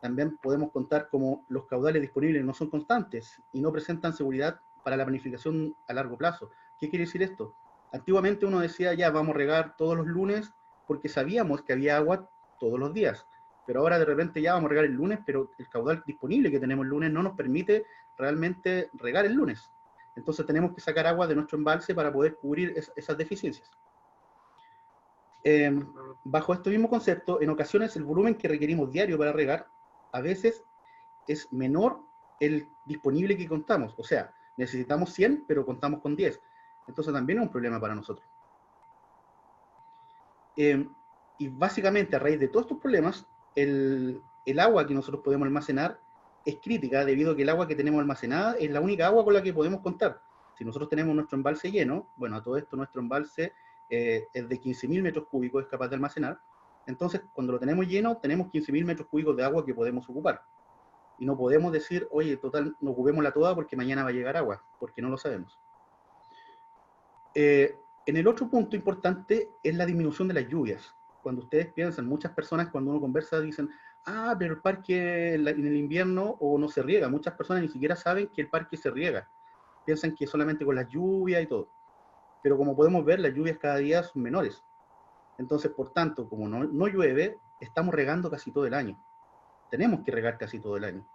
También podemos contar como los caudales disponibles no son constantes y no presentan seguridad para la planificación a largo plazo. ¿Qué quiere decir esto? Antiguamente uno decía, ya vamos a regar todos los lunes porque sabíamos que había agua todos los días. Pero ahora de repente ya vamos a regar el lunes, pero el caudal disponible que tenemos el lunes no nos permite realmente regar el lunes. Entonces tenemos que sacar agua de nuestro embalse para poder cubrir esas deficiencias. Bajo este mismo concepto, en ocasiones el volumen que requerimos diario para regar a veces es menor el disponible que contamos. O sea, necesitamos 100, pero contamos con 10. Entonces también es un problema para nosotros. Y básicamente a raíz de todos estos problemas, el agua que nosotros podemos almacenar es crítica debido a que el agua que tenemos almacenada es la única agua con la que podemos contar. Si nosotros tenemos nuestro embalse lleno, bueno, a todo esto nuestro embalse es de 15.000 metros cúbicos, es capaz de almacenar. Entonces, cuando lo tenemos lleno, tenemos 15.000 metros cúbicos de agua que podemos ocupar. Y no podemos decir, oye, total, no ocupémosla toda porque mañana va a llegar agua, porque no lo sabemos. En el otro punto importante es la disminución de las lluvias. Cuando ustedes piensan, muchas personas cuando uno conversa dicen, ah, pero el parque en el invierno o no se riega. Muchas personas ni siquiera saben que el parque se riega. Piensan que solamente con las lluvias y todo. Pero como podemos ver, las lluvias cada día son menores. Entonces, por tanto, como no llueve, estamos regando casi todo el año. Tenemos que regar casi todo el año.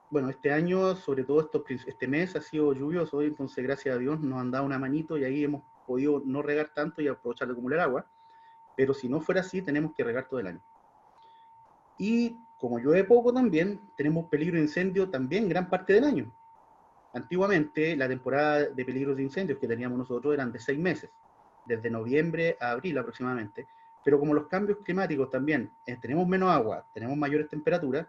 Bueno, este año, sobre todo este mes, ha sido lluvioso, entonces gracias a Dios nos han dado una manito y ahí hemos podido no regar tanto y aprovechar de acumular agua. Pero si no fuera así, tenemos que regar todo el año. Y como llueve poco también, tenemos peligro de incendio también gran parte del año. Antiguamente, la temporada de peligros de incendios que teníamos nosotros eran de 6 meses, desde noviembre a abril aproximadamente. Pero como los cambios climáticos también, tenemos menos agua, tenemos mayores temperaturas,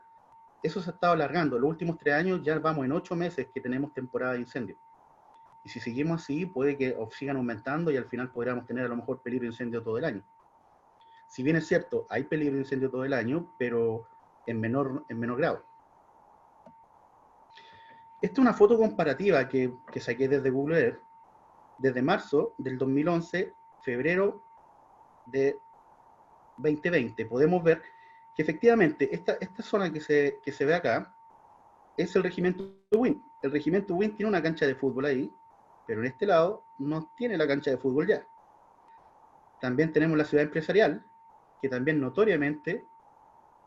eso se ha estado alargando. Los últimos 3 años ya vamos en 8 meses que tenemos temporada de incendio. Y si seguimos así, puede que sigan aumentando y al final podríamos tener a lo mejor peligro de incendio todo el año. Si bien es cierto, hay peligro de incendio todo el año, pero en menor grado. Esta es una foto comparativa que saqué desde Google Earth, desde marzo del 2011, febrero de 2020. Podemos ver que efectivamente esta zona que se ve acá es el regimiento Win. El regimiento Win tiene una cancha de fútbol ahí, pero en este lado no tiene la cancha de fútbol ya. También tenemos la ciudad empresarial, que también notoriamente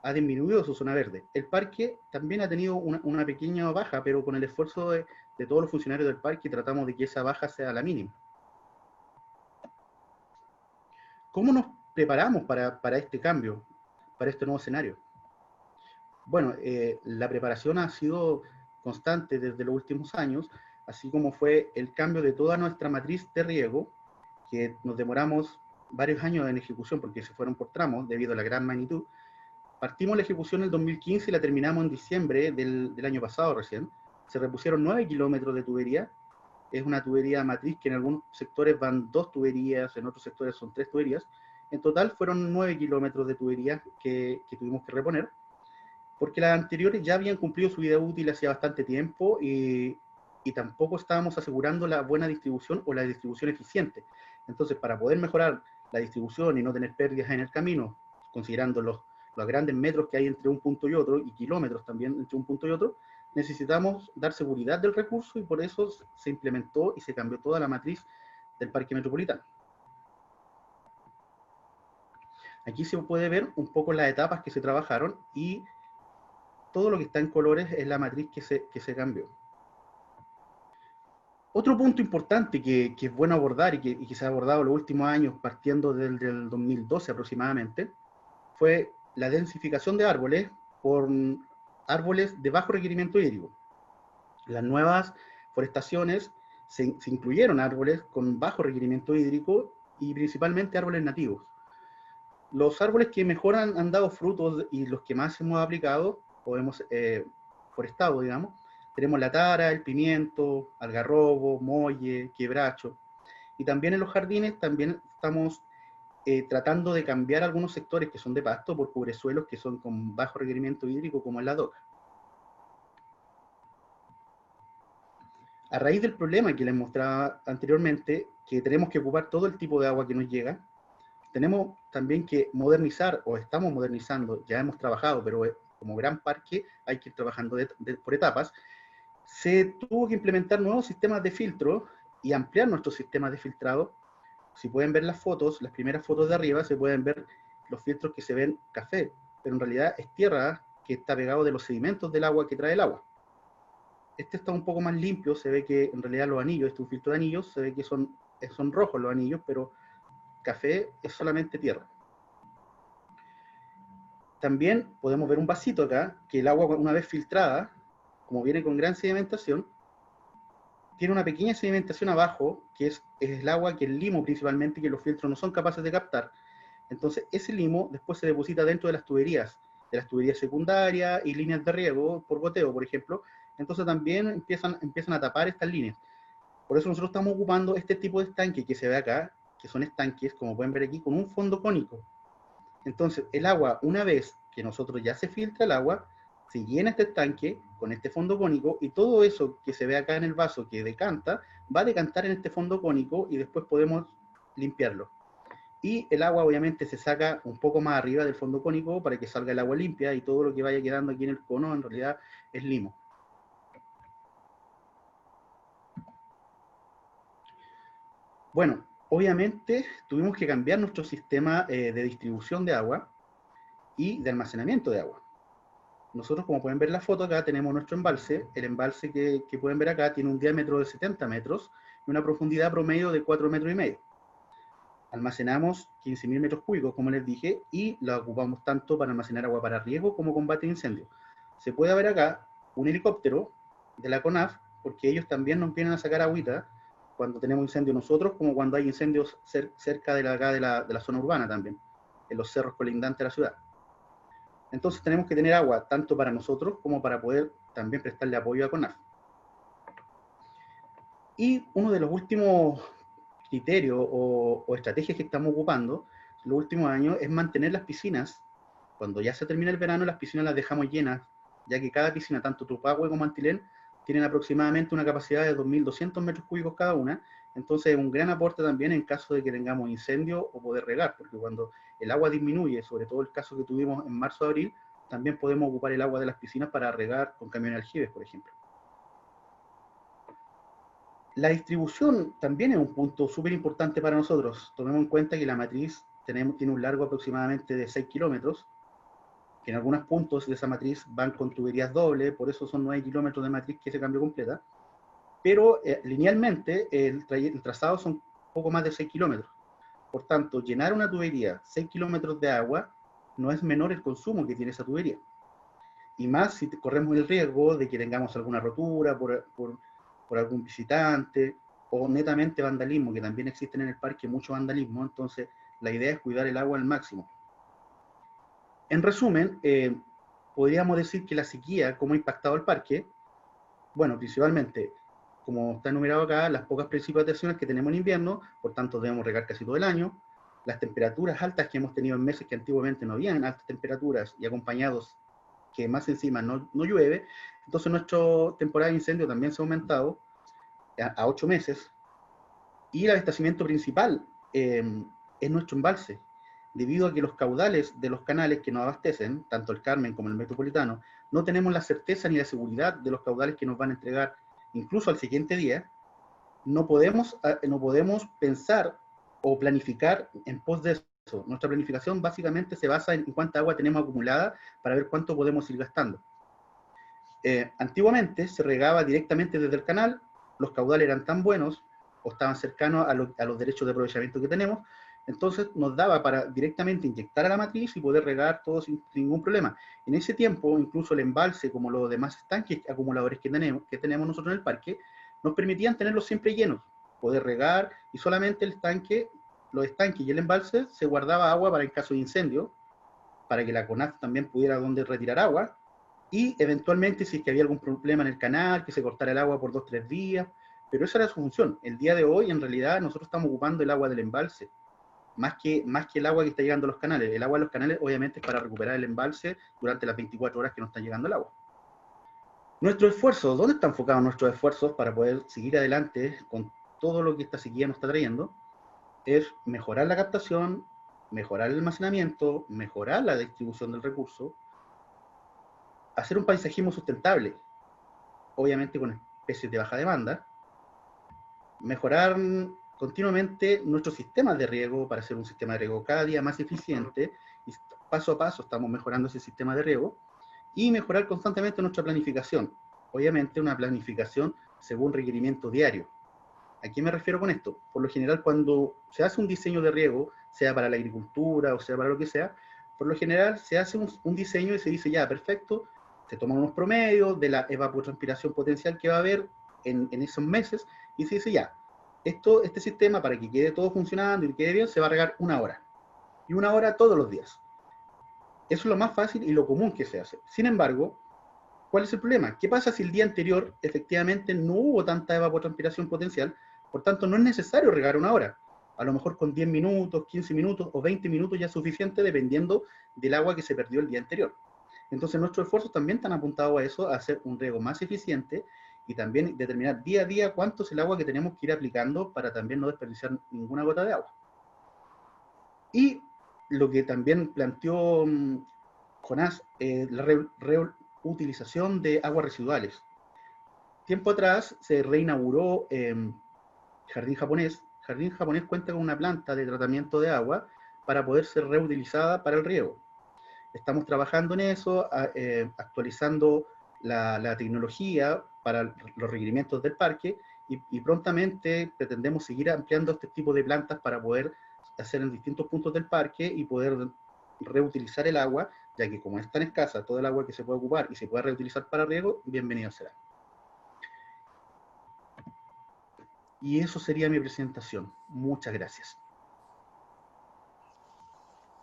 ha disminuido su zona verde. El parque también ha tenido una pequeña baja, pero con el esfuerzo de todos los funcionarios del parque tratamos de que esa baja sea la mínima. ¿Cómo nos preparamos para este cambio, para este nuevo escenario? Bueno, la preparación ha sido constante desde los últimos años, así como fue el cambio de toda nuestra matriz de riego, que nos demoramos varios años en ejecución porque se fueron por tramos debido a la gran magnitud. Partimos la ejecución en el 2015 y la terminamos en diciembre del año pasado recién. Se repusieron 9 kilómetros de tubería. Es una tubería matriz que en algunos sectores van 2 tuberías, en otros sectores son 3 tuberías. En total fueron 9 kilómetros de tubería que tuvimos que reponer, porque las anteriores ya habían cumplido su vida útil hacía bastante tiempo y tampoco estábamos asegurando la buena distribución o la distribución eficiente. Entonces, para poder mejorar la distribución y no tener pérdidas en el camino, considerando los grandes metros que hay entre un punto y otro, y kilómetros también entre un punto y otro, necesitamos dar seguridad del recurso y por eso se implementó y se cambió toda la matriz del parque metropolitano. Aquí se puede ver un poco las etapas que se trabajaron y todo lo que está en colores es la matriz que se cambió. Otro punto importante que es bueno abordar y que se ha abordado en los últimos años, partiendo del 2012 aproximadamente, fue la densificación de árboles por árboles de bajo requerimiento hídrico. Las nuevas forestaciones se incluyeron árboles con bajo requerimiento hídrico y principalmente árboles nativos. Los árboles que mejor han dado frutos y los que más hemos aplicado o hemos forestado, digamos, tenemos la tara, el pimiento, algarrobo, molle, quebracho. Y también en los jardines también estamos tratando de cambiar algunos sectores que son de pasto por cubresuelos que son con bajo requerimiento hídrico, como en la doca. A raíz del problema que les mostraba anteriormente, que tenemos que ocupar todo el tipo de agua que nos llega, tenemos también que modernizar, o estamos modernizando, ya hemos trabajado, pero como gran parque hay que ir trabajando por etapas. Se tuvo que implementar nuevos sistemas de filtro y ampliar nuestros sistemas de filtrado. Si pueden ver las fotos, las primeras fotos de arriba, se pueden ver los filtros que se ven café, pero en realidad es tierra que está pegado de los sedimentos del agua que trae el agua. Este está un poco más limpio, se ve que en realidad los anillos, este es un filtro de anillos, se ve que son rojos los anillos, pero café es solamente tierra. También podemos ver un vasito acá, que el agua una vez filtrada, como viene con gran sedimentación, tiene una pequeña sedimentación abajo, que es el agua que el limo principalmente, que los filtros no son capaces de captar. Entonces ese limo después se deposita dentro de las tuberías secundarias y líneas de riego por goteo, por ejemplo. Entonces también empiezan a tapar estas líneas. Por eso nosotros estamos ocupando este tipo de estanque que se ve acá, que son estanques, como pueden ver aquí, con un fondo cónico. Entonces, el agua, una vez que nosotros ya se filtra el agua, se llena este estanque con este fondo cónico y todo eso que se ve acá en el vaso que decanta, va a decantar en este fondo cónico y después podemos limpiarlo. Y el agua obviamente se saca un poco más arriba del fondo cónico para que salga el agua limpia y todo lo que vaya quedando aquí en el cono en realidad es limo. Bueno, obviamente tuvimos que cambiar nuestro sistema de distribución de agua y de almacenamiento de agua. Nosotros, como pueden ver en la foto, acá tenemos nuestro embalse. El embalse que pueden ver acá tiene un diámetro de 70 metros y una profundidad promedio de 4,5 metros. Almacenamos 15.000 metros cúbicos, como les dije, y la ocupamos tanto para almacenar agua para riego como combate de incendios. Se puede ver acá un helicóptero de la CONAF, porque ellos también nos vienen a sacar agüita cuando tenemos incendios nosotros, como cuando hay incendios cerca de la zona urbana también, en los cerros colindantes de la ciudad. Entonces tenemos que tener agua tanto para nosotros como para poder también prestarle apoyo a CONAF. Y uno de los últimos criterios o estrategias que estamos ocupando los últimos años es mantener las piscinas. Cuando ya se termina el verano, las piscinas las dejamos llenas, ya que cada piscina, tanto Tupahue como Antilén, tienen aproximadamente una capacidad de 2.200 metros cúbicos cada una. Entonces es un gran aporte también en caso de que tengamos incendio o poder regar, porque cuando el agua disminuye, sobre todo el caso que tuvimos en marzo-abril, también podemos ocupar el agua de las piscinas para regar con camiones aljibes, por ejemplo. La distribución también es un punto súper importante para nosotros. Tomemos en cuenta que la matriz tiene un largo aproximadamente de 6 kilómetros, que en algunos puntos de esa matriz van con tuberías dobles, por eso son 9 kilómetros de matriz que se cambió completa, pero linealmente el trazado son poco más de 6 kilómetros. Por tanto, llenar una tubería 6 kilómetros de agua no es menor el consumo que tiene esa tubería. Y más si corremos el riesgo de que tengamos alguna rotura por algún visitante, o netamente vandalismo, que también existen en el parque mucho vandalismo, entonces la idea es cuidar el agua al máximo. En resumen, podríamos decir que la sequía, ¿cómo ha impactado el parque? Bueno, principalmente, como está enumerado acá, las pocas precipitaciones que tenemos en invierno, por tanto debemos regar casi todo el año, las temperaturas altas que hemos tenido en meses que antiguamente no habían altas temperaturas y acompañados que más encima no llueve, entonces nuestra temporada de incendio también se ha aumentado a 8 meses, y el abastecimiento principal es nuestro embalse, debido a que los caudales de los canales que nos abastecen, tanto el Carmen como el Metropolitano, no tenemos la certeza ni la seguridad de los caudales que nos van a entregar incluso al siguiente día. No podemos pensar o planificar en pos de eso. Nuestra planificación básicamente se basa en cuánta agua tenemos acumulada para ver cuánto podemos ir gastando. Antiguamente se regaba directamente desde el canal, los caudales eran tan buenos o estaban cercanos a los derechos de aprovechamiento que tenemos, entonces nos daba para directamente inyectar a la matriz y poder regar todo sin ningún problema. En ese tiempo, incluso el embalse, como los demás estanques acumuladores que tenemos nosotros en el parque, nos permitían tenerlos siempre llenos, poder regar, y solamente los estanques y el embalse se guardaba agua para el caso de incendio, para que la CONAF también pudiera donde retirar agua, y eventualmente si es que había algún problema en el canal, que se cortara el agua por 2 o 3 días, pero esa era su función. El día de hoy, en realidad, nosotros estamos ocupando el agua del embalse, más que el agua que está llegando a los canales. El agua de los canales, obviamente, es para recuperar el embalse durante las 24 horas que no está llegando el agua. Nuestro esfuerzo, ¿dónde están enfocados nuestros esfuerzos para poder seguir adelante con todo lo que esta sequía nos está trayendo? Es mejorar la captación, mejorar el almacenamiento, mejorar la distribución del recurso, hacer un paisajismo sustentable, obviamente con especies de baja demanda, mejorar continuamente nuestros sistemas de riego para hacer un sistema de riego cada día más eficiente, y paso a paso estamos mejorando ese sistema de riego, y mejorar constantemente nuestra planificación, obviamente una planificación según requerimiento diario. ¿A qué me refiero con esto? Por lo general, cuando se hace un diseño de riego, sea para la agricultura o sea para lo que sea, por lo general se hace un diseño y se dice, ya, perfecto, se toman unos promedios de la evapotranspiración potencial que va a haber en esos meses, y se dice, ya, este sistema, para que quede todo funcionando y quede bien, se va a regar 1 hora. Y 1 hora todos los días. Eso es lo más fácil y lo común que se hace. Sin embargo, ¿Cuál es el problema? ¿Qué pasa si el día anterior efectivamente no hubo tanta evapotranspiración potencial? Por tanto, no es necesario regar una hora. A lo mejor con 10 minutos, 15 minutos o 20 minutos ya es suficiente dependiendo del agua que se perdió el día anterior. Entonces nuestros esfuerzos también están apuntados a eso, a hacer un riego más eficiente y también determinar día a día cuánto es el agua que tenemos que ir aplicando para también no desperdiciar ninguna gota de agua. Y lo que también planteó Jonás, la reutilización de aguas residuales. Tiempo atrás se reinauguró Jardín Japonés. Jardín Japonés cuenta con una planta de tratamiento de agua para poder ser reutilizada para el riego. Estamos trabajando en eso, actualizando la tecnología para los requerimientos del parque y prontamente pretendemos seguir ampliando este tipo de plantas para poder hacer en distintos puntos del parque y poder reutilizar el agua, ya que como es tan escasa todo el agua que se puede ocupar y se puede reutilizar para riego, bienvenido será. Y eso sería mi presentación. Muchas gracias.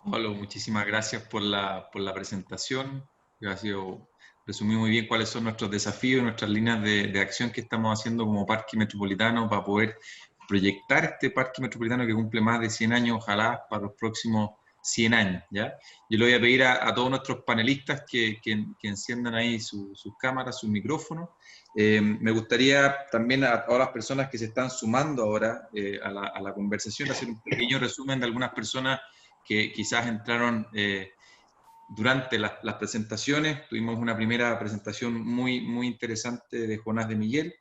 Pablo, muchísimas gracias por la presentación. Ha sido resumido muy bien cuáles son nuestros desafíos y nuestras líneas de acción que estamos haciendo como Parque Metropolitano para poder proyectar este Parque Metropolitano que cumple más de 100 años, ojalá para los próximos 100 años. ¿Ya? Yo le voy a pedir a todos nuestros panelistas que enciendan ahí sus cámaras, sus micrófonos. Me gustaría también a todas las personas que se están sumando ahora a la conversación hacer un pequeño resumen de algunas personas que quizás entraron durante las presentaciones. Tuvimos una primera presentación muy interesante de Jonás de Miguel,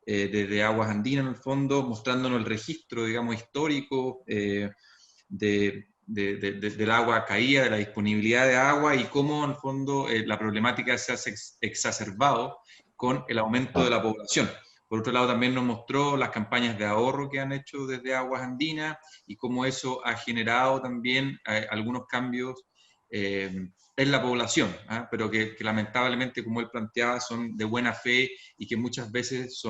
desde Aguas Andinas en el fondo, mostrándonos el registro, digamos, histórico del agua caída, de la disponibilidad de agua y cómo en el fondo la problemática se ha exacerbado con el aumento de la población. Por otro lado, también nos mostró las campañas de ahorro que han hecho desde Aguas Andinas y cómo eso ha generado también algunos cambios en la población, ¿eh? Pero que lamentablemente, como él planteaba, son de buena fe y que muchas veces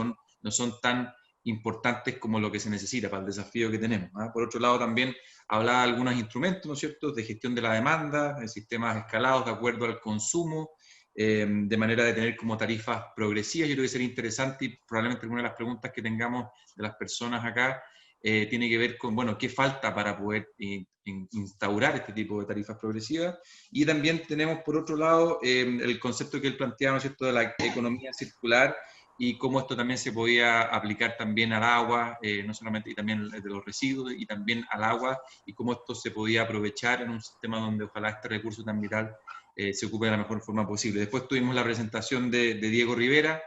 no son tan importantes como lo que se necesita para el desafío que tenemos, ¿eh? Por otro lado, también hablaba de algunos instrumentos, ¿no es cierto?, de gestión de la demanda, de sistemas escalados de acuerdo al consumo, de manera de tener como tarifas progresivas. Yo creo que sería interesante y probablemente alguna de las preguntas que tengamos de las personas acá tiene que ver con, bueno, qué falta para poder instaurar este tipo de tarifas progresivas. Y también tenemos, por otro lado, el concepto que él planteaba, ¿no es cierto?, de la economía circular y cómo esto también se podía aplicar también al agua, no solamente, y también de los residuos, y también al agua, y cómo esto se podía aprovechar en un sistema donde ojalá este recurso tan vital se ocupe de la mejor forma posible. Después tuvimos la presentación de Diego Rivera,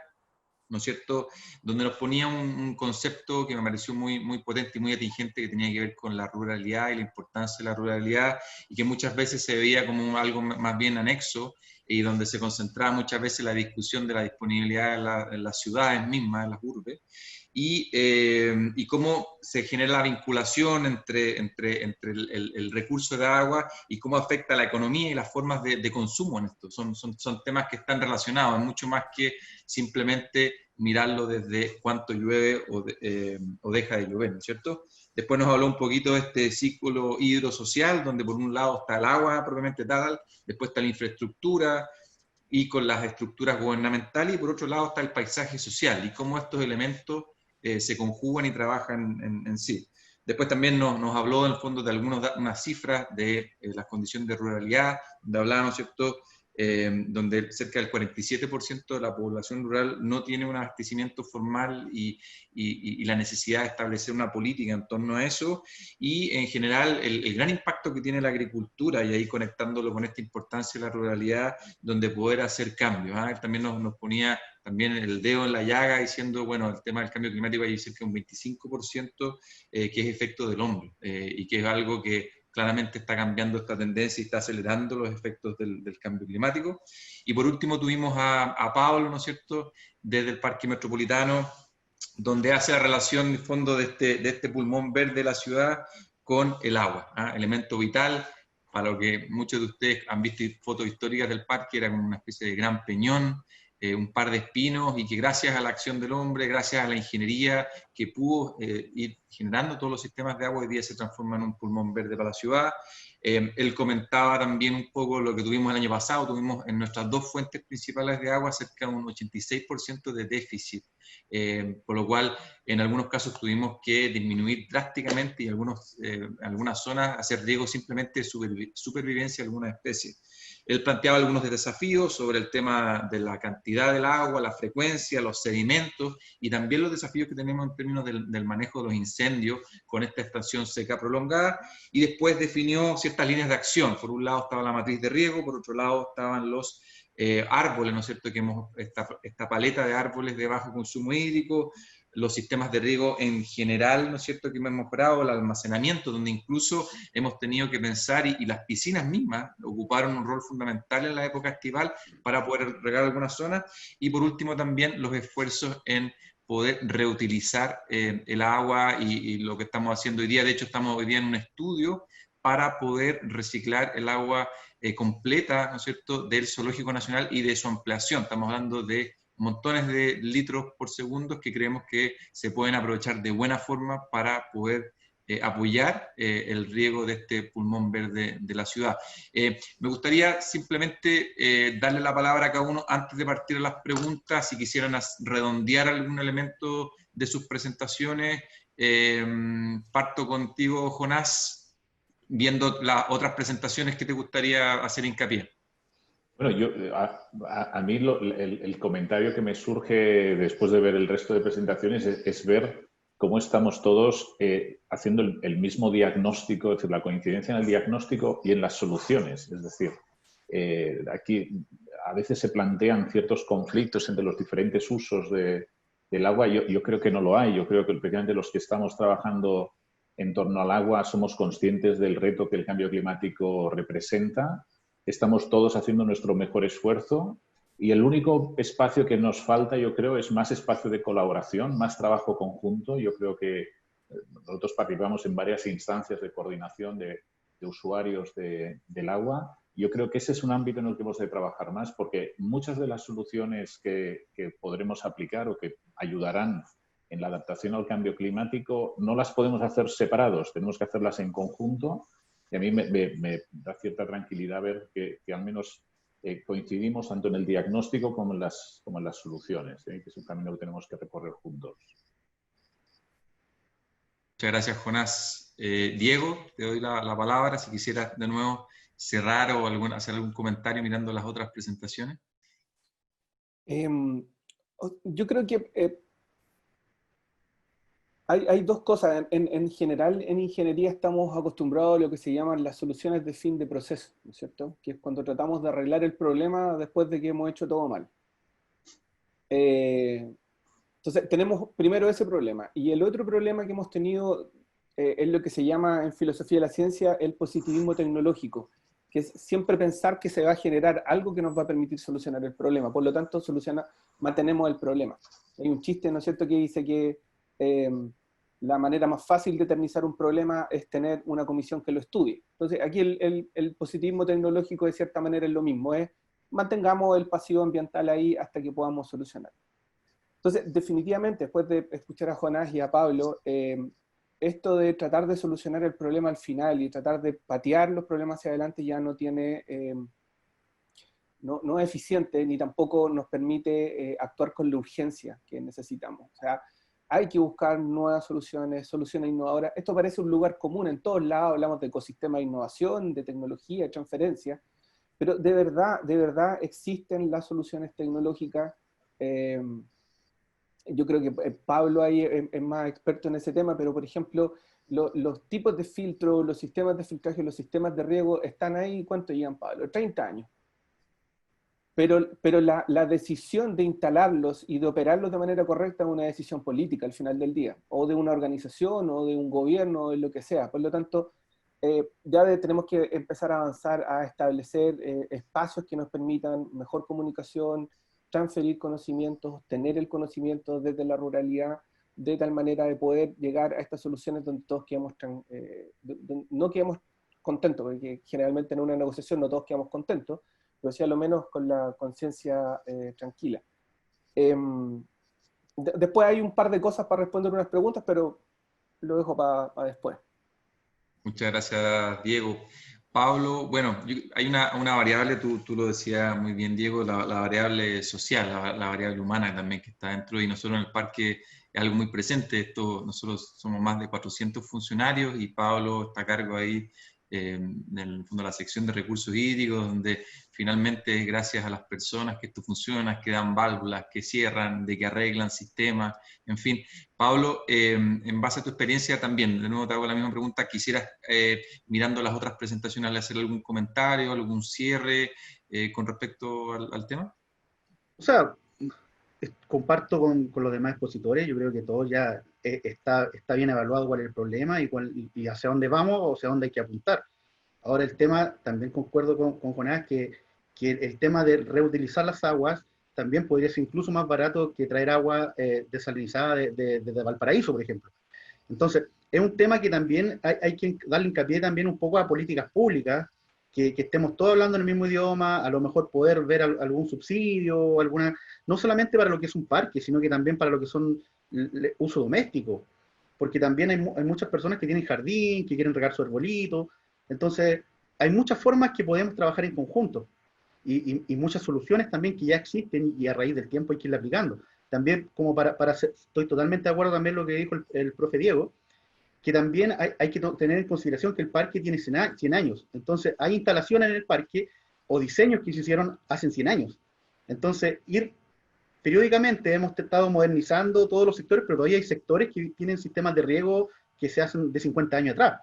¿no es cierto?, donde nos ponía un concepto que me pareció muy potente y muy atingente, que tenía que ver con la ruralidad y la importancia de la ruralidad, y que muchas veces se veía como algo más bien anexo, y donde se concentraba muchas veces la discusión de la disponibilidad en las ciudades mismas, en las urbes, y cómo se genera la vinculación entre el recurso de agua y cómo afecta la economía y las formas de consumo en esto. Son temas que están relacionados, mucho más que simplemente mirarlo desde cuánto llueve o deja de llover, ¿no es cierto? Después nos habló un poquito de este ciclo hidrosocial, donde por un lado está el agua propiamente tal, después está la infraestructura, y con las estructuras gubernamentales, y por otro lado está el paisaje social, y cómo estos elementos se conjugan y trabajan en sí. Después también nos habló en el fondo de unas cifras de las condiciones de ruralidad, donde hablábamos, ¿cierto?, donde cerca del 47% de la población rural no tiene un abastecimiento formal y la necesidad de establecer una política en torno a eso, y en general el gran impacto que tiene la agricultura, y ahí conectándolo con esta importancia de la ruralidad, donde poder hacer cambios. Él también nos ponía también el dedo en la llaga diciendo, bueno, el tema del cambio climático hay cerca de un 25% que es efecto del hombre, y que es algo que claramente está cambiando esta tendencia y está acelerando los efectos del cambio climático. Y por último tuvimos a Pablo, ¿no es cierto?, desde el Parque Metropolitano, donde hace la relación, en el fondo, de este pulmón verde de la ciudad con el agua, elemento vital, para lo que muchos de ustedes han visto fotos históricas del parque, era como una especie de gran peñón, un par de espinos y que gracias a la acción del hombre, gracias a la ingeniería que pudo ir generando todos los sistemas de agua, hoy día se transforma en un pulmón verde para la ciudad. Él comentaba también un poco lo que tuvimos el año pasado, tuvimos en nuestras dos fuentes principales de agua cerca de un 86% de déficit, por lo cual en algunos casos tuvimos que disminuir drásticamente y algunas zonas hacer riego simplemente de supervivencia de algunas especies. Él planteaba algunos desafíos sobre el tema de la cantidad del agua, la frecuencia, los sedimentos y también los desafíos que tenemos en términos del manejo de los incendios con esta estación seca prolongada, y después definió ciertas líneas de acción. Por un lado estaba la matriz de riego, por otro lado estaban los árboles, ¿no es cierto?, que esta paleta de árboles de bajo consumo hídrico, los sistemas de riego en general, ¿no es cierto?, que hemos mejorado, el almacenamiento, donde incluso hemos tenido que pensar, y las piscinas mismas ocuparon un rol fundamental en la época estival para poder regar algunas zonas, y por último también los esfuerzos en poder reutilizar el agua y lo que estamos haciendo hoy día. De hecho, estamos hoy día en un estudio para poder reciclar el agua completa, ¿no es cierto?, del Zoológico Nacional y de su ampliación. Estamos hablando de montones de litros por segundo que creemos que se pueden aprovechar de buena forma para poder apoyar el riego de este pulmón verde de la ciudad. Me gustaría simplemente darle la palabra a cada uno antes de partir a las preguntas, si quisieran redondear algún elemento de sus presentaciones. Parto contigo, Jonás, viendo las otras presentaciones que te gustaría hacer hincapié. Bueno, a mí el comentario que me surge después de ver el resto de presentaciones es ver cómo estamos todos haciendo el mismo diagnóstico, es decir, la coincidencia en el diagnóstico y en las soluciones. Es decir, aquí a veces se plantean ciertos conflictos entre los diferentes usos del agua. Yo creo que no lo hay. Yo creo que precisamente los que estamos trabajando en torno al agua somos conscientes del reto que el cambio climático representa. Estamos todos haciendo nuestro mejor esfuerzo y el único espacio que nos falta, yo creo, es más espacio de colaboración, más trabajo conjunto. Yo creo que nosotros participamos en varias instancias de coordinación de usuarios del agua. Yo creo que ese es un ámbito en el que hemos de trabajar más, porque muchas de las soluciones que podremos aplicar o que ayudarán en la adaptación al cambio climático no las podemos hacer separados, tenemos que hacerlas en conjunto. Y a mí me da cierta tranquilidad ver que al menos coincidimos tanto en el diagnóstico como en las soluciones, que es un camino que tenemos que recorrer juntos. Muchas gracias, Jonás. Diego, te doy la palabra si quisieras de nuevo cerrar o hacer algún comentario mirando las otras presentaciones. Yo creo que hay dos cosas. En general, en ingeniería estamos acostumbrados a lo que se llaman las soluciones de fin de proceso, ¿no es cierto? Que es cuando tratamos de arreglar el problema después de que hemos hecho todo mal. Entonces, tenemos primero ese problema. Y el otro problema que hemos tenido es lo que se llama en filosofía de la ciencia el positivismo tecnológico, que es siempre pensar que se va a generar algo que nos va a permitir solucionar el problema. Por lo tanto, mantenemos el problema. Hay un chiste, ¿no es cierto?, que dice que la manera más fácil de eternizar un problema es tener una comisión que lo estudie. Entonces, aquí el positivismo tecnológico de cierta manera es lo mismo, es mantengamos el pasivo ambiental ahí hasta que podamos solucionar. Entonces, definitivamente, después de escuchar a Jonás y a Pablo, esto de tratar de solucionar el problema al final y tratar de patear los problemas hacia adelante ya no tiene, no es eficiente, ni tampoco nos permite actuar con la urgencia que necesitamos. O sea, hay que buscar nuevas soluciones, soluciones innovadoras. Esto parece un lugar común en todos lados, hablamos de ecosistema de innovación, de tecnología, de transferencia, pero de verdad existen las soluciones tecnológicas. Yo creo que Pablo ahí es más experto en ese tema, pero por ejemplo, los tipos de filtro, los sistemas de filtraje, los sistemas de riego están ahí. ¿Cuánto llevan, Pablo? 30 años. Pero la decisión de instalarlos y de operarlos de manera correcta es una decisión política al final del día, o de una organización, o de un gobierno, o de lo que sea. Por lo tanto, ya tenemos que empezar a avanzar a establecer espacios que nos permitan mejor comunicación, transferir conocimientos, tener el conocimiento desde la ruralidad, de tal manera de poder llegar a estas soluciones donde todos quedamos, no quedamos contentos, porque generalmente en una negociación no todos quedamos contentos, pero sí a lo menos con la conciencia tranquila. Después hay un par de cosas para responder unas preguntas, pero lo dejo para después. Muchas gracias, Diego. Pablo, bueno, hay una variable, tú lo decías muy bien, Diego, la variable social, la variable humana también que está dentro, y nosotros en el parque es algo muy presente. Nosotros somos más de 400 funcionarios y Pablo está a cargo ahí en el fondo de la sección de recursos hídricos, donde finalmente es gracias a las personas que esto funciona, que dan válvulas, que cierran, de que arreglan sistemas, en fin. Pablo, en base a tu experiencia también, de nuevo te hago la misma pregunta, quisieras, mirando las otras presentaciones, hacer algún comentario, algún cierre con respecto al tema. O sea, comparto con los demás expositores, yo creo que todo ya está bien evaluado cuál es el problema y hacia dónde vamos o hacia dónde hay que apuntar. Ahora el tema, también concuerdo con Jonás, que el tema de reutilizar las aguas también podría ser incluso más barato que traer agua desalinizada desde Valparaíso, por ejemplo. Entonces, es un tema que también hay que darle hincapié también un poco a políticas públicas, que estemos todos hablando en el mismo idioma, a lo mejor poder ver algún subsidio, no solamente para lo que es un parque, sino que también para lo que son uso doméstico, porque también hay muchas personas que tienen jardín, que quieren regar su arbolito, entonces hay muchas formas que podemos trabajar en conjunto, y muchas soluciones también que ya existen y a raíz del tiempo hay que irla aplicando. También, como estoy totalmente de acuerdo también lo que dijo el profe Diego, que también hay que tener en consideración que el parque tiene 100 años. Entonces, hay instalaciones en el parque o diseños que se hicieron hace 100 años. Entonces, periódicamente hemos estado modernizando todos los sectores, pero todavía hay sectores que tienen sistemas de riego que se hacen de 50 años atrás.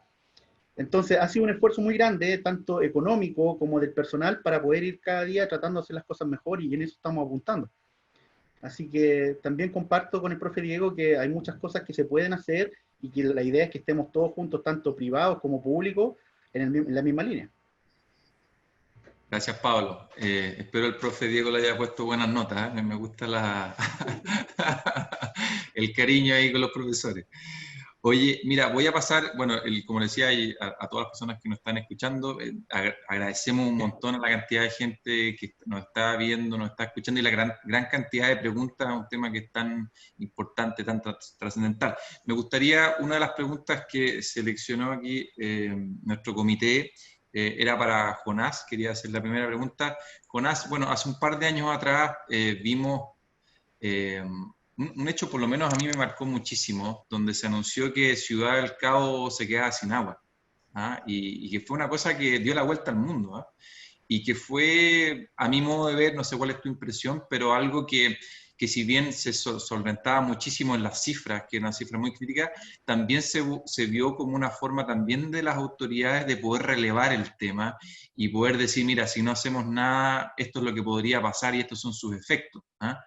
Entonces, ha sido un esfuerzo muy grande, tanto económico como del personal, para poder ir cada día tratando de hacer las cosas mejor, y en eso estamos apuntando. Así que también comparto con el profe Diego que hay muchas cosas que se pueden hacer y que la idea es que estemos todos juntos, tanto privados como públicos, en la misma línea. Gracias, Pablo. Espero el profe Diego le haya puesto buenas notas. Me gusta el cariño ahí con los profesores. Oye, mira, voy a pasar, bueno, como decía a todas las personas que nos están escuchando, agradecemos un montón a la cantidad de gente que nos está viendo, nos está escuchando, y la gran cantidad de preguntas a un tema que es tan importante, tan trascendental. Me gustaría, una de las preguntas que seleccionó aquí nuestro comité, era para Jonás. Quería hacer la primera pregunta. Jonás, bueno, hace un par de años atrás vimos un hecho, por lo menos a mí me marcó muchísimo, donde se anunció que Ciudad del Cabo se quedaba sin agua, ¿ah? Y que fue una cosa que dio la vuelta al mundo, ¿ah? Y que fue, a mi modo de ver, no sé cuál es tu impresión, pero algo que si bien se solventaba muchísimo en las cifras, que era una cifra muy crítica, también se vio como una forma también de las autoridades de poder relevar el tema y poder decir, mira, si no hacemos nada, esto es lo que podría pasar y estos son sus efectos, ¿ah?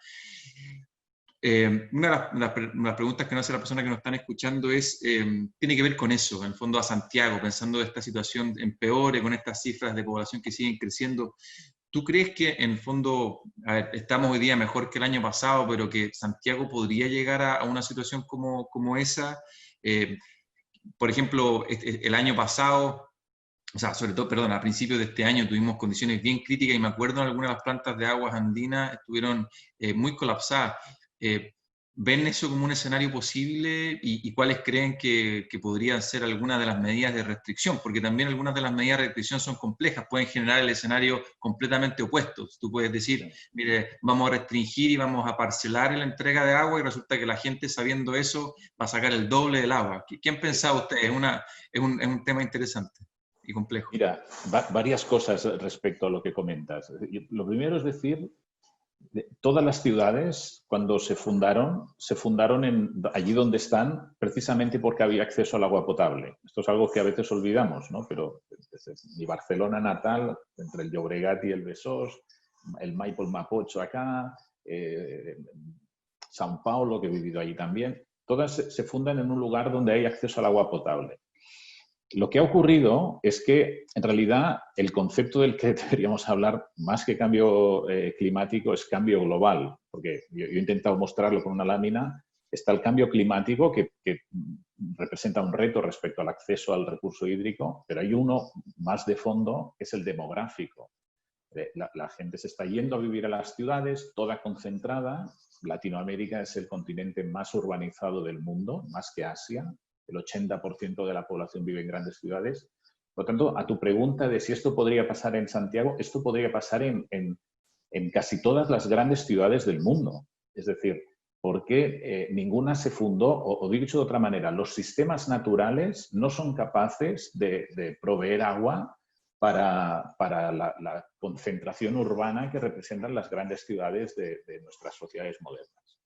Una de las preguntas que nos hace la persona que nos están escuchando tiene que ver con eso, en el fondo a Santiago, pensando esta situación empeore con estas cifras de población que siguen creciendo. ¿Tú crees que en el fondo, a ver, estamos hoy día mejor que el año pasado, pero que Santiago podría llegar a una situación como esa? Por ejemplo, el año pasado, o sea, sobre todo, perdón, a principios de este año tuvimos condiciones bien críticas y me acuerdo en algunas de las plantas de aguas andinas estuvieron muy colapsadas. ¿Ven eso como un escenario posible y cuáles creen que podrían ser algunas de las medidas de restricción? Porque también algunas de las medidas de restricción son complejas, pueden generar el escenario completamente opuesto. Tú puedes decir, mire, vamos a restringir y vamos a parcelar la entrega de agua y resulta que la gente, sabiendo eso, va a sacar el doble del agua. ¿Qué han pensado ustedes? Es un tema interesante y complejo. Mira, varias cosas respecto a lo que comentas. Lo primero es decir, todas las ciudades, cuando se fundaron allí donde están, precisamente porque había acceso al agua potable. Esto es algo que a veces olvidamos, ¿no? Pero desde mi Barcelona natal, entre el Llobregat y el Besós, el Maipo, el Mapocho acá, São Paulo, que he vivido allí también, todas se fundan en un lugar donde hay acceso al agua potable. Lo que ha ocurrido es que, en realidad, el concepto del que deberíamos hablar, más que cambio climático, es cambio global. Porque yo he intentado mostrarlo con una lámina. Está el cambio climático, que representa un reto respecto al acceso al recurso hídrico, pero hay uno más de fondo, que es el demográfico. La gente se está yendo a vivir a las ciudades, toda concentrada. Latinoamérica es el continente más urbanizado del mundo, más que Asia. El 80% de la población vive en grandes ciudades. Por lo tanto, a tu pregunta de si esto podría pasar en Santiago, esto podría pasar en casi todas las grandes ciudades del mundo. Es decir, porque ninguna se fundó, o dicho de otra manera, los sistemas naturales no son capaces de proveer agua para la concentración urbana que representan las grandes ciudades de nuestras sociedades modernas.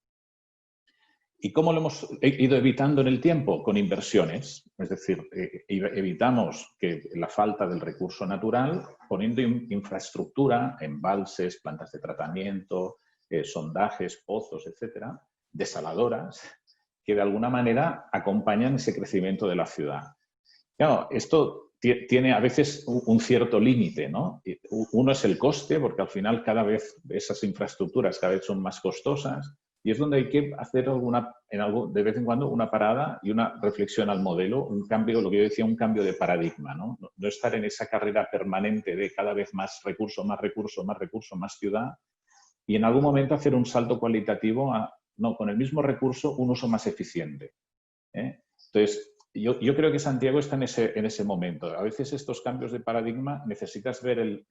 ¿Y cómo lo hemos ido evitando en el tiempo? Con inversiones. Es decir, evitamos la falta del recurso natural poniendo infraestructura, embalses, plantas de tratamiento, sondajes, pozos, etcétera, desaladoras, que de alguna manera acompañan ese crecimiento de la ciudad. Claro, esto tiene a veces un cierto límite, ¿no? Uno es el coste, porque al final cada vez esas infraestructuras cada vez son más costosas y es donde hay que hacer de vez en cuando una parada y una reflexión al modelo, un cambio, lo que yo decía, un cambio de paradigma, ¿no? No estar en esa carrera permanente de cada vez más recurso, más recurso, más recurso, más ciudad y en algún momento hacer un salto cualitativo a, no, con el mismo recurso, un uso más eficiente. Entonces, yo creo que Santiago está en ese momento. A veces estos cambios de paradigma necesitas ver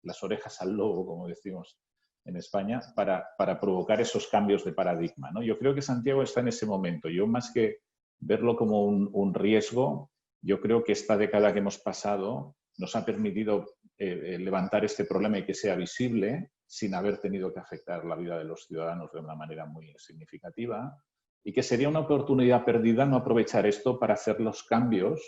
las orejas al lobo, como decimos en España, para provocar esos cambios de paradigma, ¿no? Yo creo que Santiago está en ese momento. Yo, más que verlo como un riesgo, yo creo que esta década que hemos pasado nos ha permitido levantar este problema y que sea visible sin haber tenido que afectar la vida de los ciudadanos de una manera muy significativa. Y que sería una oportunidad perdida no aprovechar esto para hacer los cambios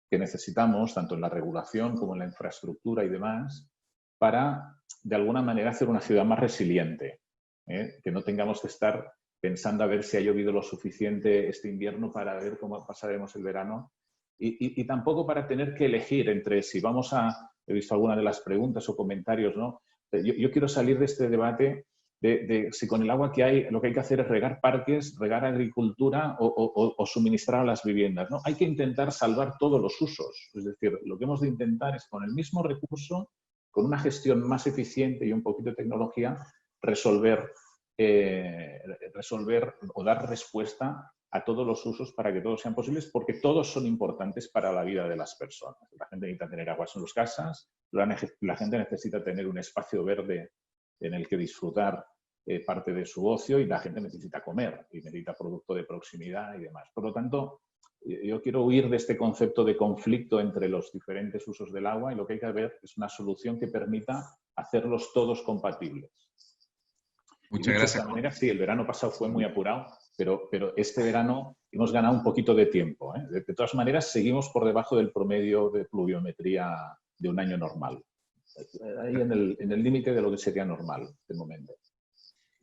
que necesitamos, tanto en la regulación como en la infraestructura y demás, para, de alguna manera, hacer una ciudad más resiliente. Que no tengamos que estar pensando a ver si ha llovido lo suficiente este invierno para ver cómo pasaremos el verano. Y tampoco para tener que elegir entre si vamos a... He visto alguna de las preguntas o comentarios, ¿no? Yo quiero salir de este debate de si con el agua que hay lo que hay que hacer es regar parques, regar agricultura o suministrar a las viviendas, ¿no? Hay que intentar salvar todos los usos. Es decir, lo que hemos de intentar es con el mismo recurso, con una gestión más eficiente y un poquito de tecnología, resolver o dar respuesta a todos los usos para que todos sean posibles, porque todos son importantes para la vida de las personas. La gente necesita tener agua en sus casas, la gente necesita tener un espacio verde en el que disfrutar parte de su ocio y la gente necesita comer y necesita producto de proximidad y demás. Por lo tanto, yo quiero huir de este concepto de conflicto entre los diferentes usos del agua y lo que hay que ver es una solución que permita hacerlos todos compatibles. Muchas gracias. De esta manera, sí, el verano pasado fue muy apurado, pero este verano hemos ganado un poquito de tiempo. De todas maneras, seguimos por debajo del promedio de pluviometría de un año normal. Ahí en el límite de lo que sería normal de momento.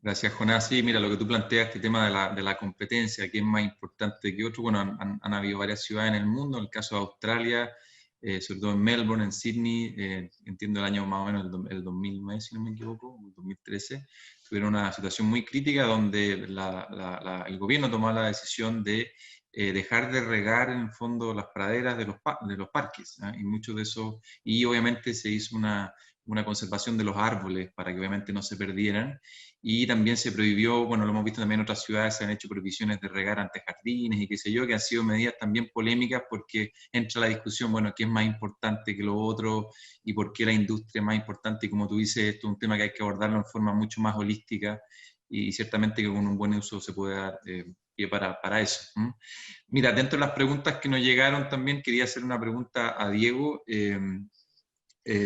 Gracias, Jonás. Sí, mira, lo que tú planteas, este tema de la competencia, ¿qué es más importante que otro? Bueno, han habido varias ciudades en el mundo, en el caso de Australia, sobre todo en Melbourne, en Sydney, entiendo el año más o menos el 2009, si no me equivoco, 2013, tuvieron una situación muy crítica donde el gobierno tomó la decisión de dejar de regar en el fondo las praderas de los parques, ¿eh? Y muchos de esos, y obviamente se hizo una conservación de los árboles para que obviamente no se perdieran, y también se prohibió, bueno, lo hemos visto también en otras ciudades, se han hecho prohibiciones de regar antejardines y qué sé yo, que han sido medidas también polémicas porque entra la discusión, bueno, qué es más importante que lo otro y por qué la industria es más importante, y como tú dices, esto es un tema que hay que abordarlo en forma mucho más holística y ciertamente que con un buen uso se puede dar pie para eso. Mira, dentro de las preguntas que nos llegaron también quería hacer una pregunta a Diego,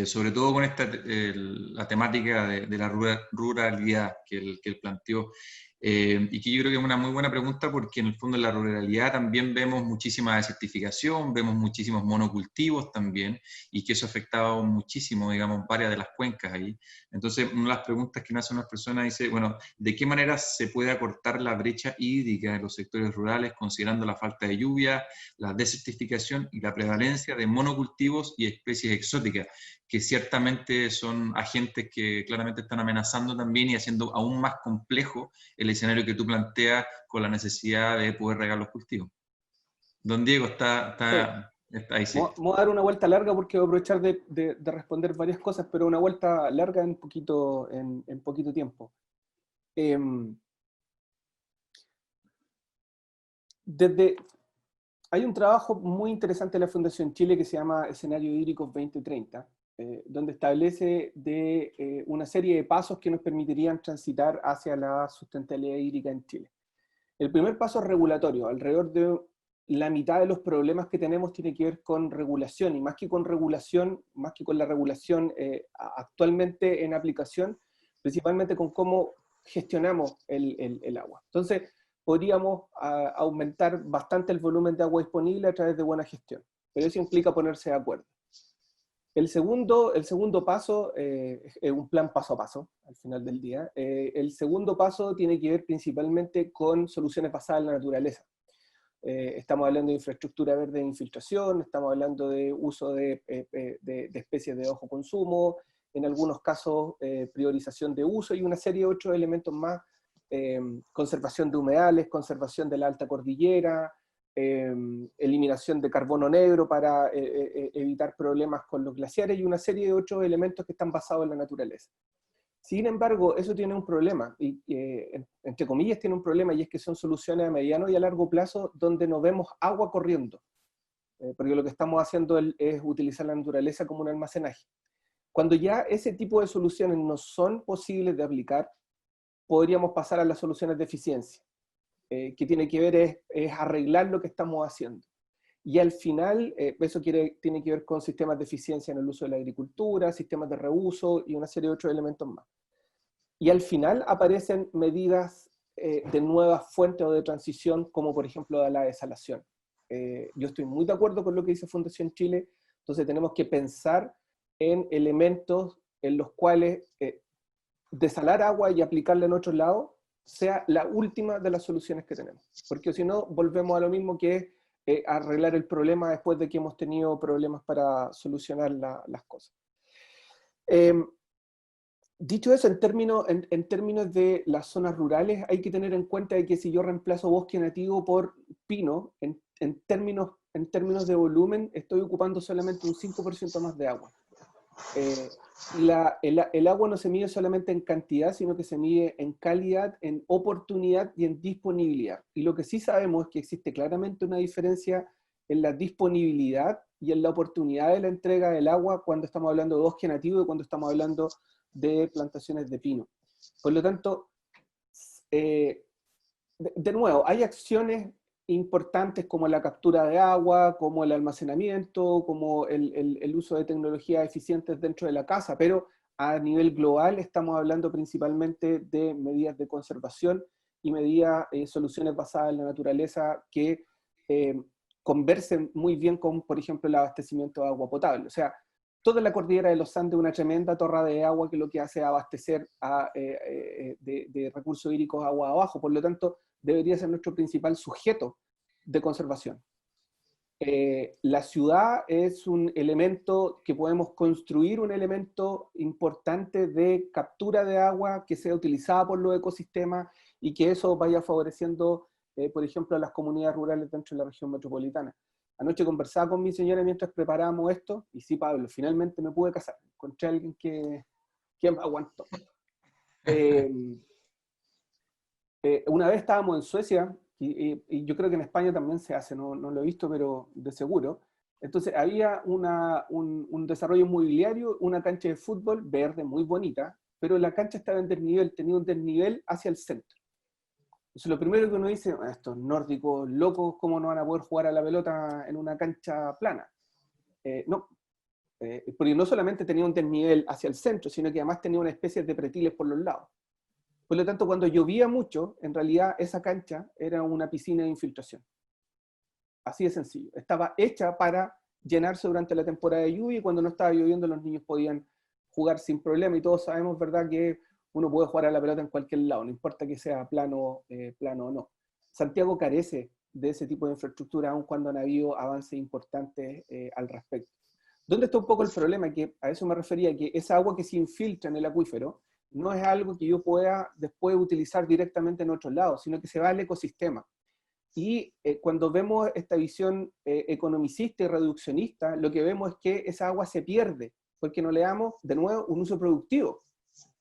sobre todo con la temática de la ruralidad que él planteó, y que yo creo que es una muy buena pregunta porque en el fondo en la ruralidad también vemos muchísima desertificación, vemos muchísimos monocultivos también, y que eso afectaba muchísimo, digamos, varias de las cuencas ahí. Entonces, una de las preguntas que me hacen las personas dice, bueno, ¿de qué manera se puede acortar la brecha hídrica en los sectores rurales considerando la falta de lluvia, la desertificación y la prevalencia de monocultivos y especies exóticas, que ciertamente son agentes que claramente están amenazando también y haciendo aún más complejo el escenario que tú planteas con la necesidad de poder regar los cultivos? Don Diego, ¿está Ahí sí. Vamos a dar una vuelta larga porque voy a aprovechar de responder varias cosas, pero una vuelta larga en poquito tiempo. Hay un trabajo muy interesante de la Fundación Chile que se llama Escenario Hídricos 2030, donde establece una serie de pasos que nos permitirían transitar hacia la sustentabilidad hídrica en Chile. El primer paso es regulatorio. Alrededor de la mitad de los problemas que tenemos tiene que ver con regulación, y más que con la regulación actualmente en aplicación, principalmente con cómo gestionamos el agua. Entonces, podríamos aumentar bastante el volumen de agua disponible a través de buena gestión, pero eso implica ponerse de acuerdo. El segundo paso es un plan paso a paso, al final del día. El segundo paso tiene que ver principalmente con soluciones basadas en la naturaleza. Estamos hablando de infraestructura verde de infiltración, estamos hablando de uso de especies de bajo consumo, en algunos casos priorización de uso y una serie de otros elementos más, conservación de humedales, conservación de la alta cordillera, eliminación de carbono negro para evitar problemas con los glaciares y una serie de otros elementos que están basados en la naturaleza. Sin embargo, eso tiene un problema, y entre comillas tiene un problema, y es que son soluciones a mediano y a largo plazo donde no vemos agua corriendo, porque lo que estamos haciendo es utilizar la naturaleza como un almacenaje. Cuando ya ese tipo de soluciones no son posibles de aplicar, podríamos pasar a las soluciones de eficiencia, que tiene que ver es arreglar lo que estamos haciendo. Y al final, eso tiene que ver con sistemas de eficiencia en el uso de la agricultura, sistemas de reuso y una serie de otros elementos más. Y al final aparecen medidas de nuevas fuentes o de transición, como por ejemplo la desalación. Yo estoy muy de acuerdo con lo que dice Fundación Chile, entonces tenemos que pensar en elementos en los cuales desalar agua y aplicarla en otro lado sea la última de las soluciones que tenemos. Porque si no, volvemos a lo mismo que es arreglar el problema después de que hemos tenido problemas para solucionar las cosas. Dicho eso, en términos de las zonas rurales, hay que tener en cuenta de que si yo reemplazo bosque nativo por pino, en términos de volumen, estoy ocupando solamente un 5% más de agua. El agua no se mide solamente en cantidad, sino que se mide en calidad, en oportunidad y en disponibilidad. Y lo que sí sabemos es que existe claramente una diferencia en la disponibilidad y en la oportunidad de la entrega del agua cuando estamos hablando de bosque nativo y cuando estamos hablando de plantaciones de pino. Por lo tanto, de nuevo, hay acciones importantes como la captura de agua, como el almacenamiento, como el uso de tecnologías eficientes dentro de la casa, pero a nivel global estamos hablando principalmente de medidas de conservación y soluciones basadas en la naturaleza que conversen muy bien con, por ejemplo, el abastecimiento de agua potable. O sea, toda la cordillera de los Andes es una tremenda torre de agua que lo que hace es abastecer de recursos hídricos agua abajo, por lo tanto, debería ser nuestro principal sujeto de conservación. La ciudad es un elemento que podemos construir, un elemento importante de captura de agua que sea utilizada por los ecosistemas y que eso vaya favoreciendo, por ejemplo, a las comunidades rurales dentro de la región metropolitana. Anoche conversaba con mi señora mientras preparábamos esto, y sí, Pablo, finalmente me pude casar. Encontré a alguien que me aguantó. Una vez estábamos en Suecia, y yo creo que en España también se hace, no lo he visto, pero de seguro. Entonces había un desarrollo inmobiliario, una cancha de fútbol verde muy bonita, pero la cancha estaba en desnivel, tenía un desnivel hacia el centro. Entonces lo primero que uno dice, estos nórdicos locos, ¿cómo no van a poder jugar a la pelota en una cancha plana? No, porque no solamente tenía un desnivel hacia el centro, sino que además tenía una especie de pretiles por los lados. Por lo tanto, cuando llovía mucho, en realidad esa cancha era una piscina de infiltración. Así de sencillo. Estaba hecha para llenarse durante la temporada de lluvia, y cuando no estaba lloviendo los niños podían jugar sin problema, y todos sabemos, ¿verdad?, que uno puede jugar a la pelota en cualquier lado, no importa que sea plano o no. Santiago carece de ese tipo de infraestructura, aun cuando han habido avances importantes al respecto. ¿Dónde está un poco el problema? Que a eso me refería, que esa agua que se infiltra en el acuífero no es algo que yo pueda después utilizar directamente en otro lado, sino que se va al ecosistema. Y cuando vemos esta visión economicista y reduccionista, lo que vemos es que esa agua se pierde, porque no le damos, de nuevo, un uso productivo.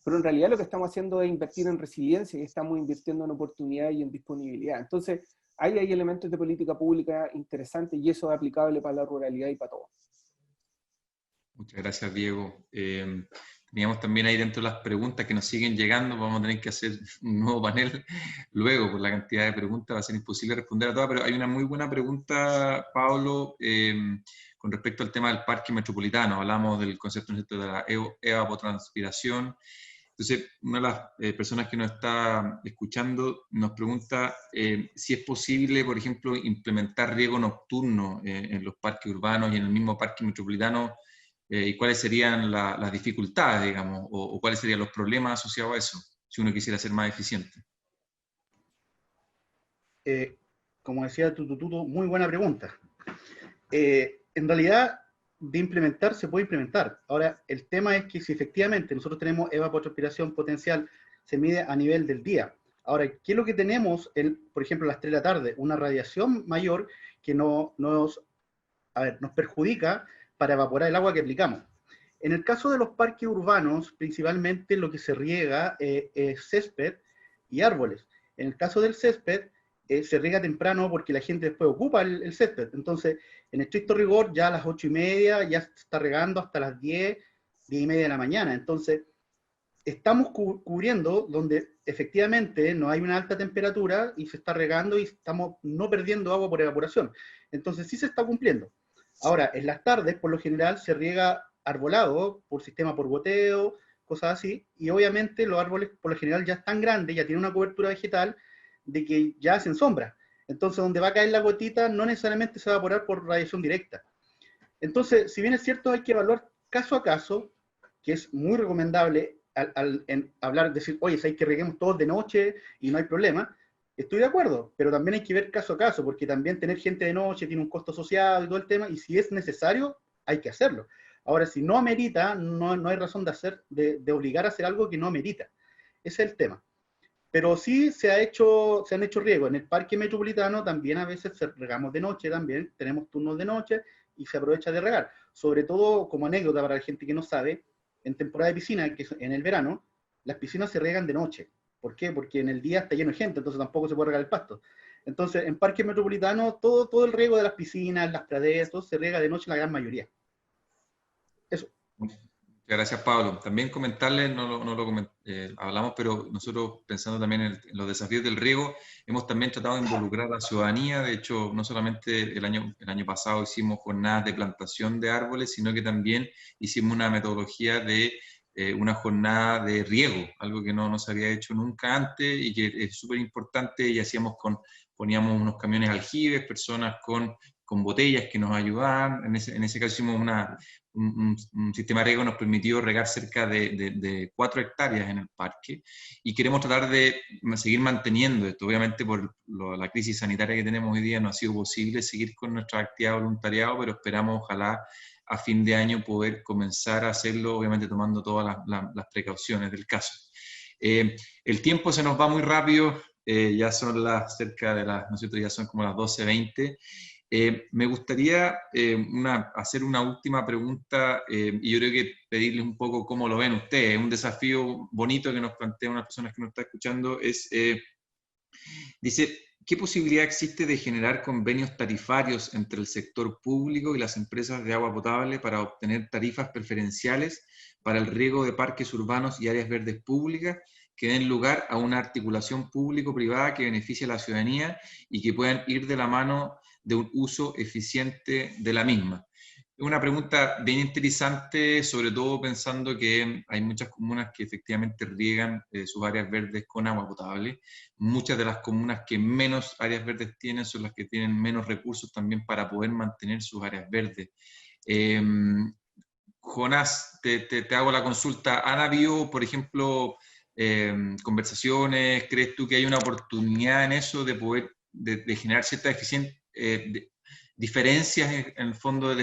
Pero en realidad lo que estamos haciendo es invertir en resiliencia y estamos invirtiendo en oportunidad y en disponibilidad. Entonces, hay elementos de política pública interesantes y eso es aplicable para la ruralidad y para todo. Muchas gracias, Diego. Teníamos también ahí dentro las preguntas que nos siguen llegando. Vamos a tener que hacer un nuevo panel luego, por la cantidad de preguntas va a ser imposible responder a todas, pero hay una muy buena pregunta, Pablo, con respecto al tema del parque metropolitano. Hablamos del concepto de la evapotranspiración. Entonces, una de las personas que nos está escuchando nos pregunta si es posible, por ejemplo, implementar riego nocturno en los parques urbanos y en el mismo parque metropolitano, y cuáles serían las dificultades, digamos, o cuáles serían los problemas asociados a eso, si uno quisiera ser más eficiente. Como decía Tututu, muy buena pregunta. En realidad, de implementar se puede implementar. Ahora, el tema es que si efectivamente nosotros tenemos evapotranspiración potencial, se mide a nivel del día. Ahora, ¿qué es lo que tenemos, por ejemplo, a las 3 de la tarde? Una radiación mayor que nos perjudica para evaporar el agua que aplicamos. En el caso de los parques urbanos, principalmente lo que se riega es césped y árboles. En el caso del césped, se riega temprano porque la gente después ocupa el césped. Entonces, en estricto rigor, ya a las 8:30 ya se está regando hasta las 10:30 de la mañana. Entonces, estamos cubriendo donde efectivamente no hay una alta temperatura y se está regando y estamos no perdiendo agua por evaporación. Entonces, sí se está cumpliendo. Ahora, en las tardes, por lo general, se riega arbolado por sistema por goteo, cosas así, y obviamente los árboles por lo general ya están grandes, ya tienen una cobertura vegetal, de que ya hacen sombra. Entonces, donde va a caer la gotita no necesariamente se va a evaporar por radiación directa. Entonces, si bien es cierto, hay que evaluar caso a caso, que es muy recomendable hablar, decir, oye, si hay que reguemos todos de noche y no hay problema, estoy de acuerdo, pero también hay que ver caso a caso, porque también tener gente de noche tiene un costo asociado y todo el tema, y si es necesario, hay que hacerlo. Ahora, si no amerita, no hay razón de obligar a hacer algo que no amerita. Ese es el tema. Pero sí se han hecho riegos. En el parque metropolitano también a veces regamos de noche también, tenemos turnos de noche y se aprovecha de regar. Sobre todo, como anécdota para la gente que no sabe, en temporada de piscina, que es en el verano, las piscinas se riegan de noche. ¿Por qué? Porque en el día está lleno de gente, entonces tampoco se puede regar el pasto. Entonces, en parque metropolitano, todo el riego de las piscinas, las praderas, todo se riega de noche la gran mayoría. Eso. Gracias, Pablo. También comentarles, hablamos, pero nosotros pensando también en los desafíos del riego, hemos también tratado de involucrar a la ciudadanía. De hecho, no solamente el año pasado hicimos jornadas de plantación de árboles, sino que también hicimos una metodología de una jornada de riego, algo que no se había hecho nunca antes y que es súper importante, y poníamos unos camiones aljibes, personas con botellas que nos ayudaban. En ese caso hicimos un sistema de riego que nos permitió regar cerca de 4 hectáreas en el parque, y queremos tratar de seguir manteniendo esto. Obviamente por la crisis sanitaria que tenemos hoy día no ha sido posible seguir con nuestra actividad de voluntariado, pero esperamos ojalá a fin de año poder comenzar a hacerlo, obviamente tomando todas las precauciones del caso. El tiempo se nos va muy rápido, ya son cerca de ¿no es cierto? Ya son como las 12:20. Me gustaría hacer una última pregunta, y yo creo que pedirles un poco cómo lo ven ustedes. Un desafío bonito que nos plantea una persona que nos está escuchando dice, ¿qué posibilidad existe de generar convenios tarifarios entre el sector público y las empresas de agua potable para obtener tarifas preferenciales para el riego de parques urbanos y áreas verdes públicas que den lugar a una articulación público-privada que beneficie a la ciudadanía y que puedan ir de la mano de un uso eficiente de la misma? Es una pregunta bien interesante, sobre todo pensando que hay muchas comunas que efectivamente riegan sus áreas verdes con agua potable. Muchas de las comunas que menos áreas verdes tienen son las que tienen menos recursos también para poder mantener sus áreas verdes. Jonás, te hago la consulta. ¿Han habido, por ejemplo, conversaciones? ¿Crees tú que hay una oportunidad en eso de poder de generar cierta diferencias en el fondo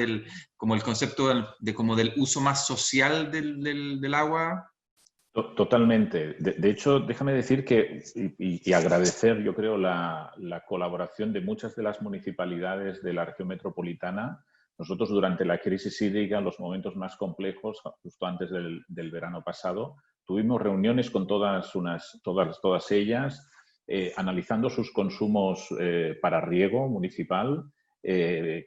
como el concepto del uso más social del agua? Totalmente. De hecho, déjame decir que, y agradecer, yo creo, la colaboración de muchas de las municipalidades de la región metropolitana. Nosotros durante la crisis hídrica, en los momentos más complejos, justo antes del verano pasado, tuvimos reuniones con todas ellas, analizando sus consumos para riego municipal.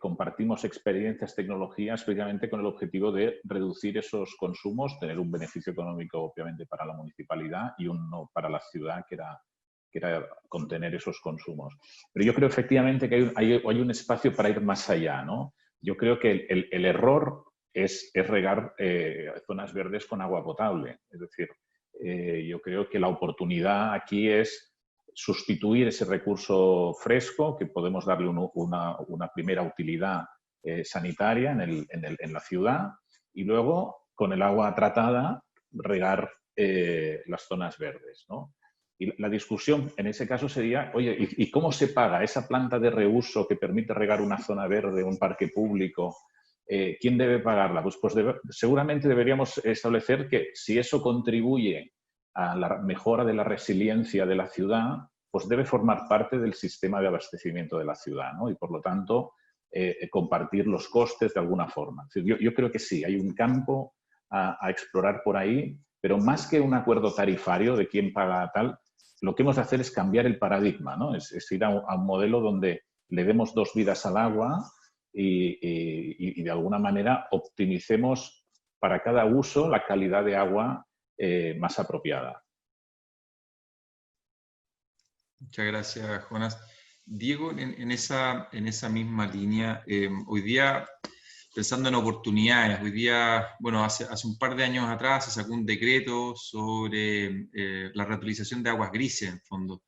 Compartimos experiencias, tecnologías, precisamente con el objetivo de reducir esos consumos, tener un beneficio económico, obviamente, para la municipalidad y uno para la ciudad, que era contener esos consumos. Pero yo creo efectivamente que hay un espacio para ir más allá, ¿no? Yo creo que el error es regar zonas verdes con agua potable. Es decir, yo creo que la oportunidad aquí es sustituir ese recurso fresco, que podemos darle una primera utilidad sanitaria en la ciudad, y luego con el agua tratada regar las zonas verdes, ¿no? Y la discusión en ese caso sería, oye, ¿y cómo se paga esa planta de reuso que permite regar una zona verde, un parque público? ¿Quién debe pagarla? Seguramente deberíamos establecer que si eso contribuye a la mejora de la resiliencia de la ciudad, pues debe formar parte del sistema de abastecimiento de la ciudad, ¿no? Y por lo tanto, compartir los costes de alguna forma. Es decir, yo creo que sí, hay un campo a explorar por ahí, pero más que un acuerdo tarifario de quién paga tal, lo que hemos de hacer es cambiar el paradigma, ¿no? Es ir a un modelo donde le demos dos vidas al agua y de alguna manera optimicemos para cada uso la calidad de agua más apropiada. Muchas gracias, Jonas. Diego, en esa misma línea, hoy día, pensando en oportunidades, hoy día, bueno, hace un par de años atrás se sacó un decreto sobre la reutilización de aguas grises, en fondo.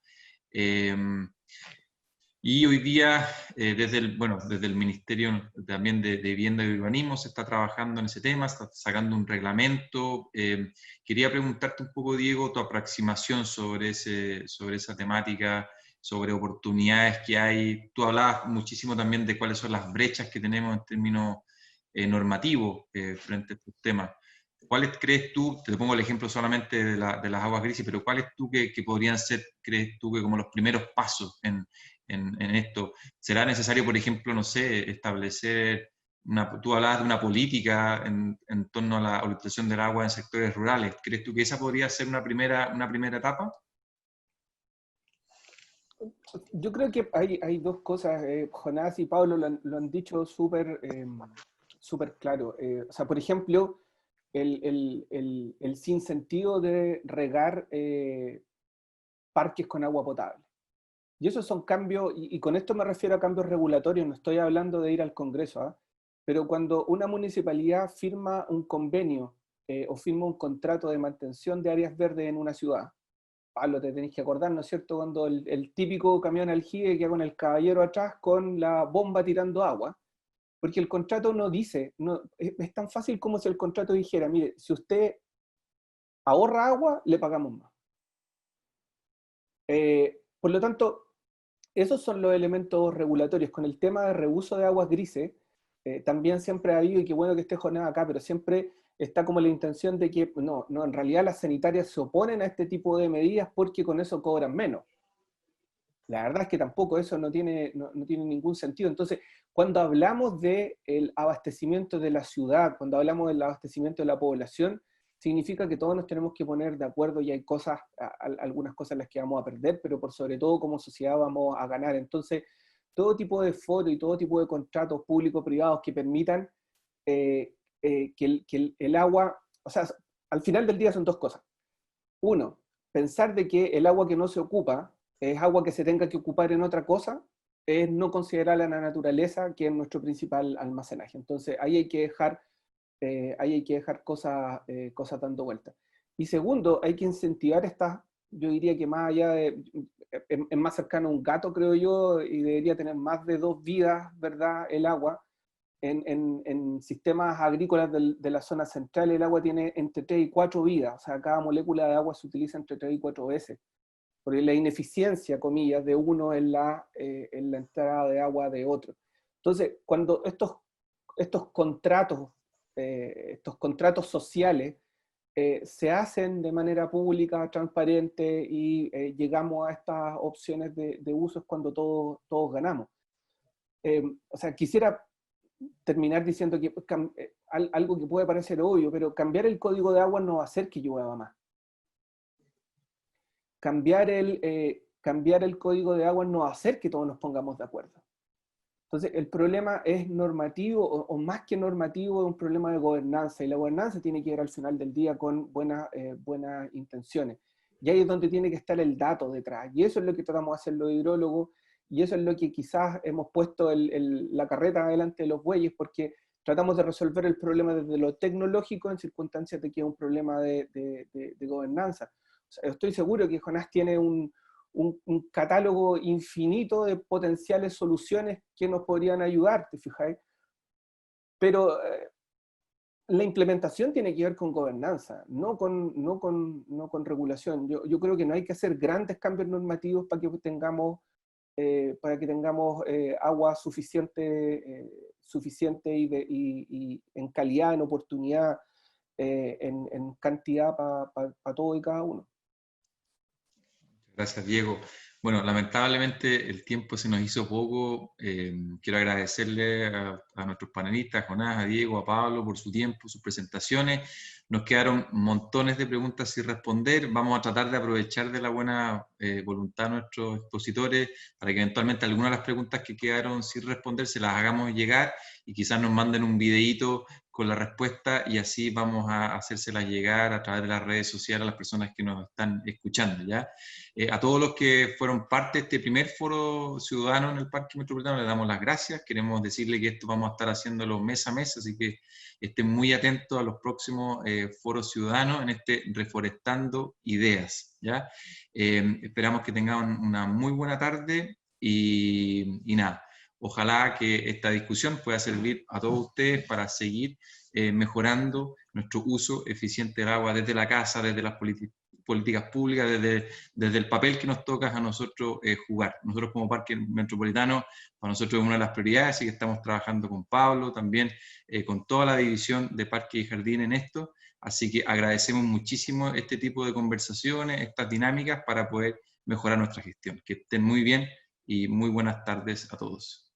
Y hoy día, desde el Ministerio también de Vivienda y Urbanismo se está trabajando en ese tema, está sacando un reglamento. Quería preguntarte un poco, Diego, tu aproximación sobre esa temática, sobre oportunidades que hay. Tú hablabas muchísimo también de cuáles son las brechas que tenemos en términos normativos frente a estos temas. ¿Cuáles crees tú, te pongo el ejemplo solamente de las aguas grises, pero cuáles tú que podrían ser, crees tú, que como los primeros pasos en esto? ¿Será necesario, por ejemplo, no sé, establecer, tú hablabas de una política en torno a la utilización del agua en sectores rurales? ¿Crees tú que esa podría ser una primera etapa? Yo creo que hay dos cosas, Jonás y Pablo lo han dicho súper claro. O sea, por ejemplo, el sinsentido de regar parques con agua potable. Y esos son cambios, y con esto me refiero a cambios regulatorios, no estoy hablando de ir al Congreso, ¿eh? Pero cuando una municipalidad firma un convenio o firma un contrato de mantención de áreas verdes en una ciudad, Pablo, te tenéis que acordar, ¿no es cierto?, cuando el típico camión aljibe que va con el caballero atrás con la bomba tirando agua, porque el contrato no dice, es tan fácil como si el contrato dijera, mire, si usted ahorra agua, le pagamos más. Por lo tanto, esos son los elementos regulatorios. Con el tema de reuso de aguas grises, también siempre ha habido, y qué bueno que esté Jonás acá, pero siempre está como la intención de que, no, en realidad las sanitarias se oponen a este tipo de medidas porque con eso cobran menos. La verdad es que tampoco eso no tiene ningún sentido. Entonces, cuando hablamos del abastecimiento de la ciudad, cuando hablamos del abastecimiento de la población, significa que todos nos tenemos que poner de acuerdo y hay cosas, algunas cosas las que vamos a perder, pero por sobre todo como sociedad vamos a ganar. Entonces, todo tipo de foro y todo tipo de contratos público-privados que permitan que el agua, o sea, al final del día son dos cosas. Uno, pensar de que el agua que no se ocupa es agua que se tenga que ocupar en otra cosa, es no considerar a la naturaleza, que es nuestro principal almacenaje. Entonces, ahí hay que dejar cosas dando vueltas. Y segundo, hay que incentivar estas, yo diría que más allá de, es más cercano a un gato, creo yo, y debería tener más de 2 vidas, ¿verdad?, el agua. En sistemas agrícolas de la zona central, el agua tiene entre 3 y 4 vidas, o sea, cada molécula de agua se utiliza entre 3 y 4 veces, porque la ineficiencia, comillas, de uno en la entrada de agua de otro. Entonces, cuando estos contratos sociales se hacen de manera pública, transparente, y llegamos a estas opciones de uso cuando todos ganamos. O sea, quisiera terminar diciendo que algo que puede parecer obvio, pero cambiar el código de agua no va a hacer que llueva más. Cambiar el código de agua no va a hacer que todos nos pongamos de acuerdo. Entonces, el problema es normativo, o más que normativo, es un problema de gobernanza, y la gobernanza tiene que ir al final del día con buenas intenciones. Y ahí es donde tiene que estar el dato detrás, y eso es lo que tratamos de hacer los hidrólogos, y eso es lo que quizás hemos puesto la carreta adelante de los bueyes, porque tratamos de resolver el problema desde lo tecnológico en circunstancias de que es un problema de gobernanza. O sea, estoy seguro que Jonás tiene un catálogo infinito de potenciales soluciones que nos podrían ayudar, ¿te fijáis? Pero la implementación tiene que ver con gobernanza, no con regulación. Yo creo que no hay que hacer grandes cambios normativos para que tengamos agua suficiente y en calidad, en oportunidad, en cantidad para todo y cada uno. Gracias, Diego. Bueno, lamentablemente el tiempo se nos hizo poco. Quiero agradecerle a nuestros panelistas, a Jonás, a Diego, a Pablo, por su tiempo, sus presentaciones. Nos quedaron montones de preguntas sin responder. Vamos a tratar de aprovechar de la buena voluntad de nuestros expositores para que eventualmente algunas de las preguntas que quedaron sin responder se las hagamos llegar y quizás nos manden un videíto con la respuesta, y así vamos a hacérselas llegar a través de las redes sociales a las personas que nos están escuchando, ¿ya? A todos los que fueron parte de este primer foro ciudadano en el Parque Metropolitano les damos las gracias. Queremos decirle que esto vamos a estar haciéndolo mes a mes, así que estén muy atentos a los próximos foros ciudadanos en este Reforestando Ideas, ¿ya? Esperamos que tengan una muy buena tarde y nada. Ojalá que esta discusión pueda servir a todos ustedes para seguir mejorando nuestro uso eficiente del agua desde la casa, desde las políticas públicas, desde el papel que nos toca a nosotros jugar. Nosotros como Parque Metropolitano, para nosotros es una de las prioridades, así que estamos trabajando con Pablo, también con toda la división de Parque y Jardín en esto, así que agradecemos muchísimo este tipo de conversaciones, estas dinámicas para poder mejorar nuestra gestión. Que estén muy bien y muy buenas tardes a todos.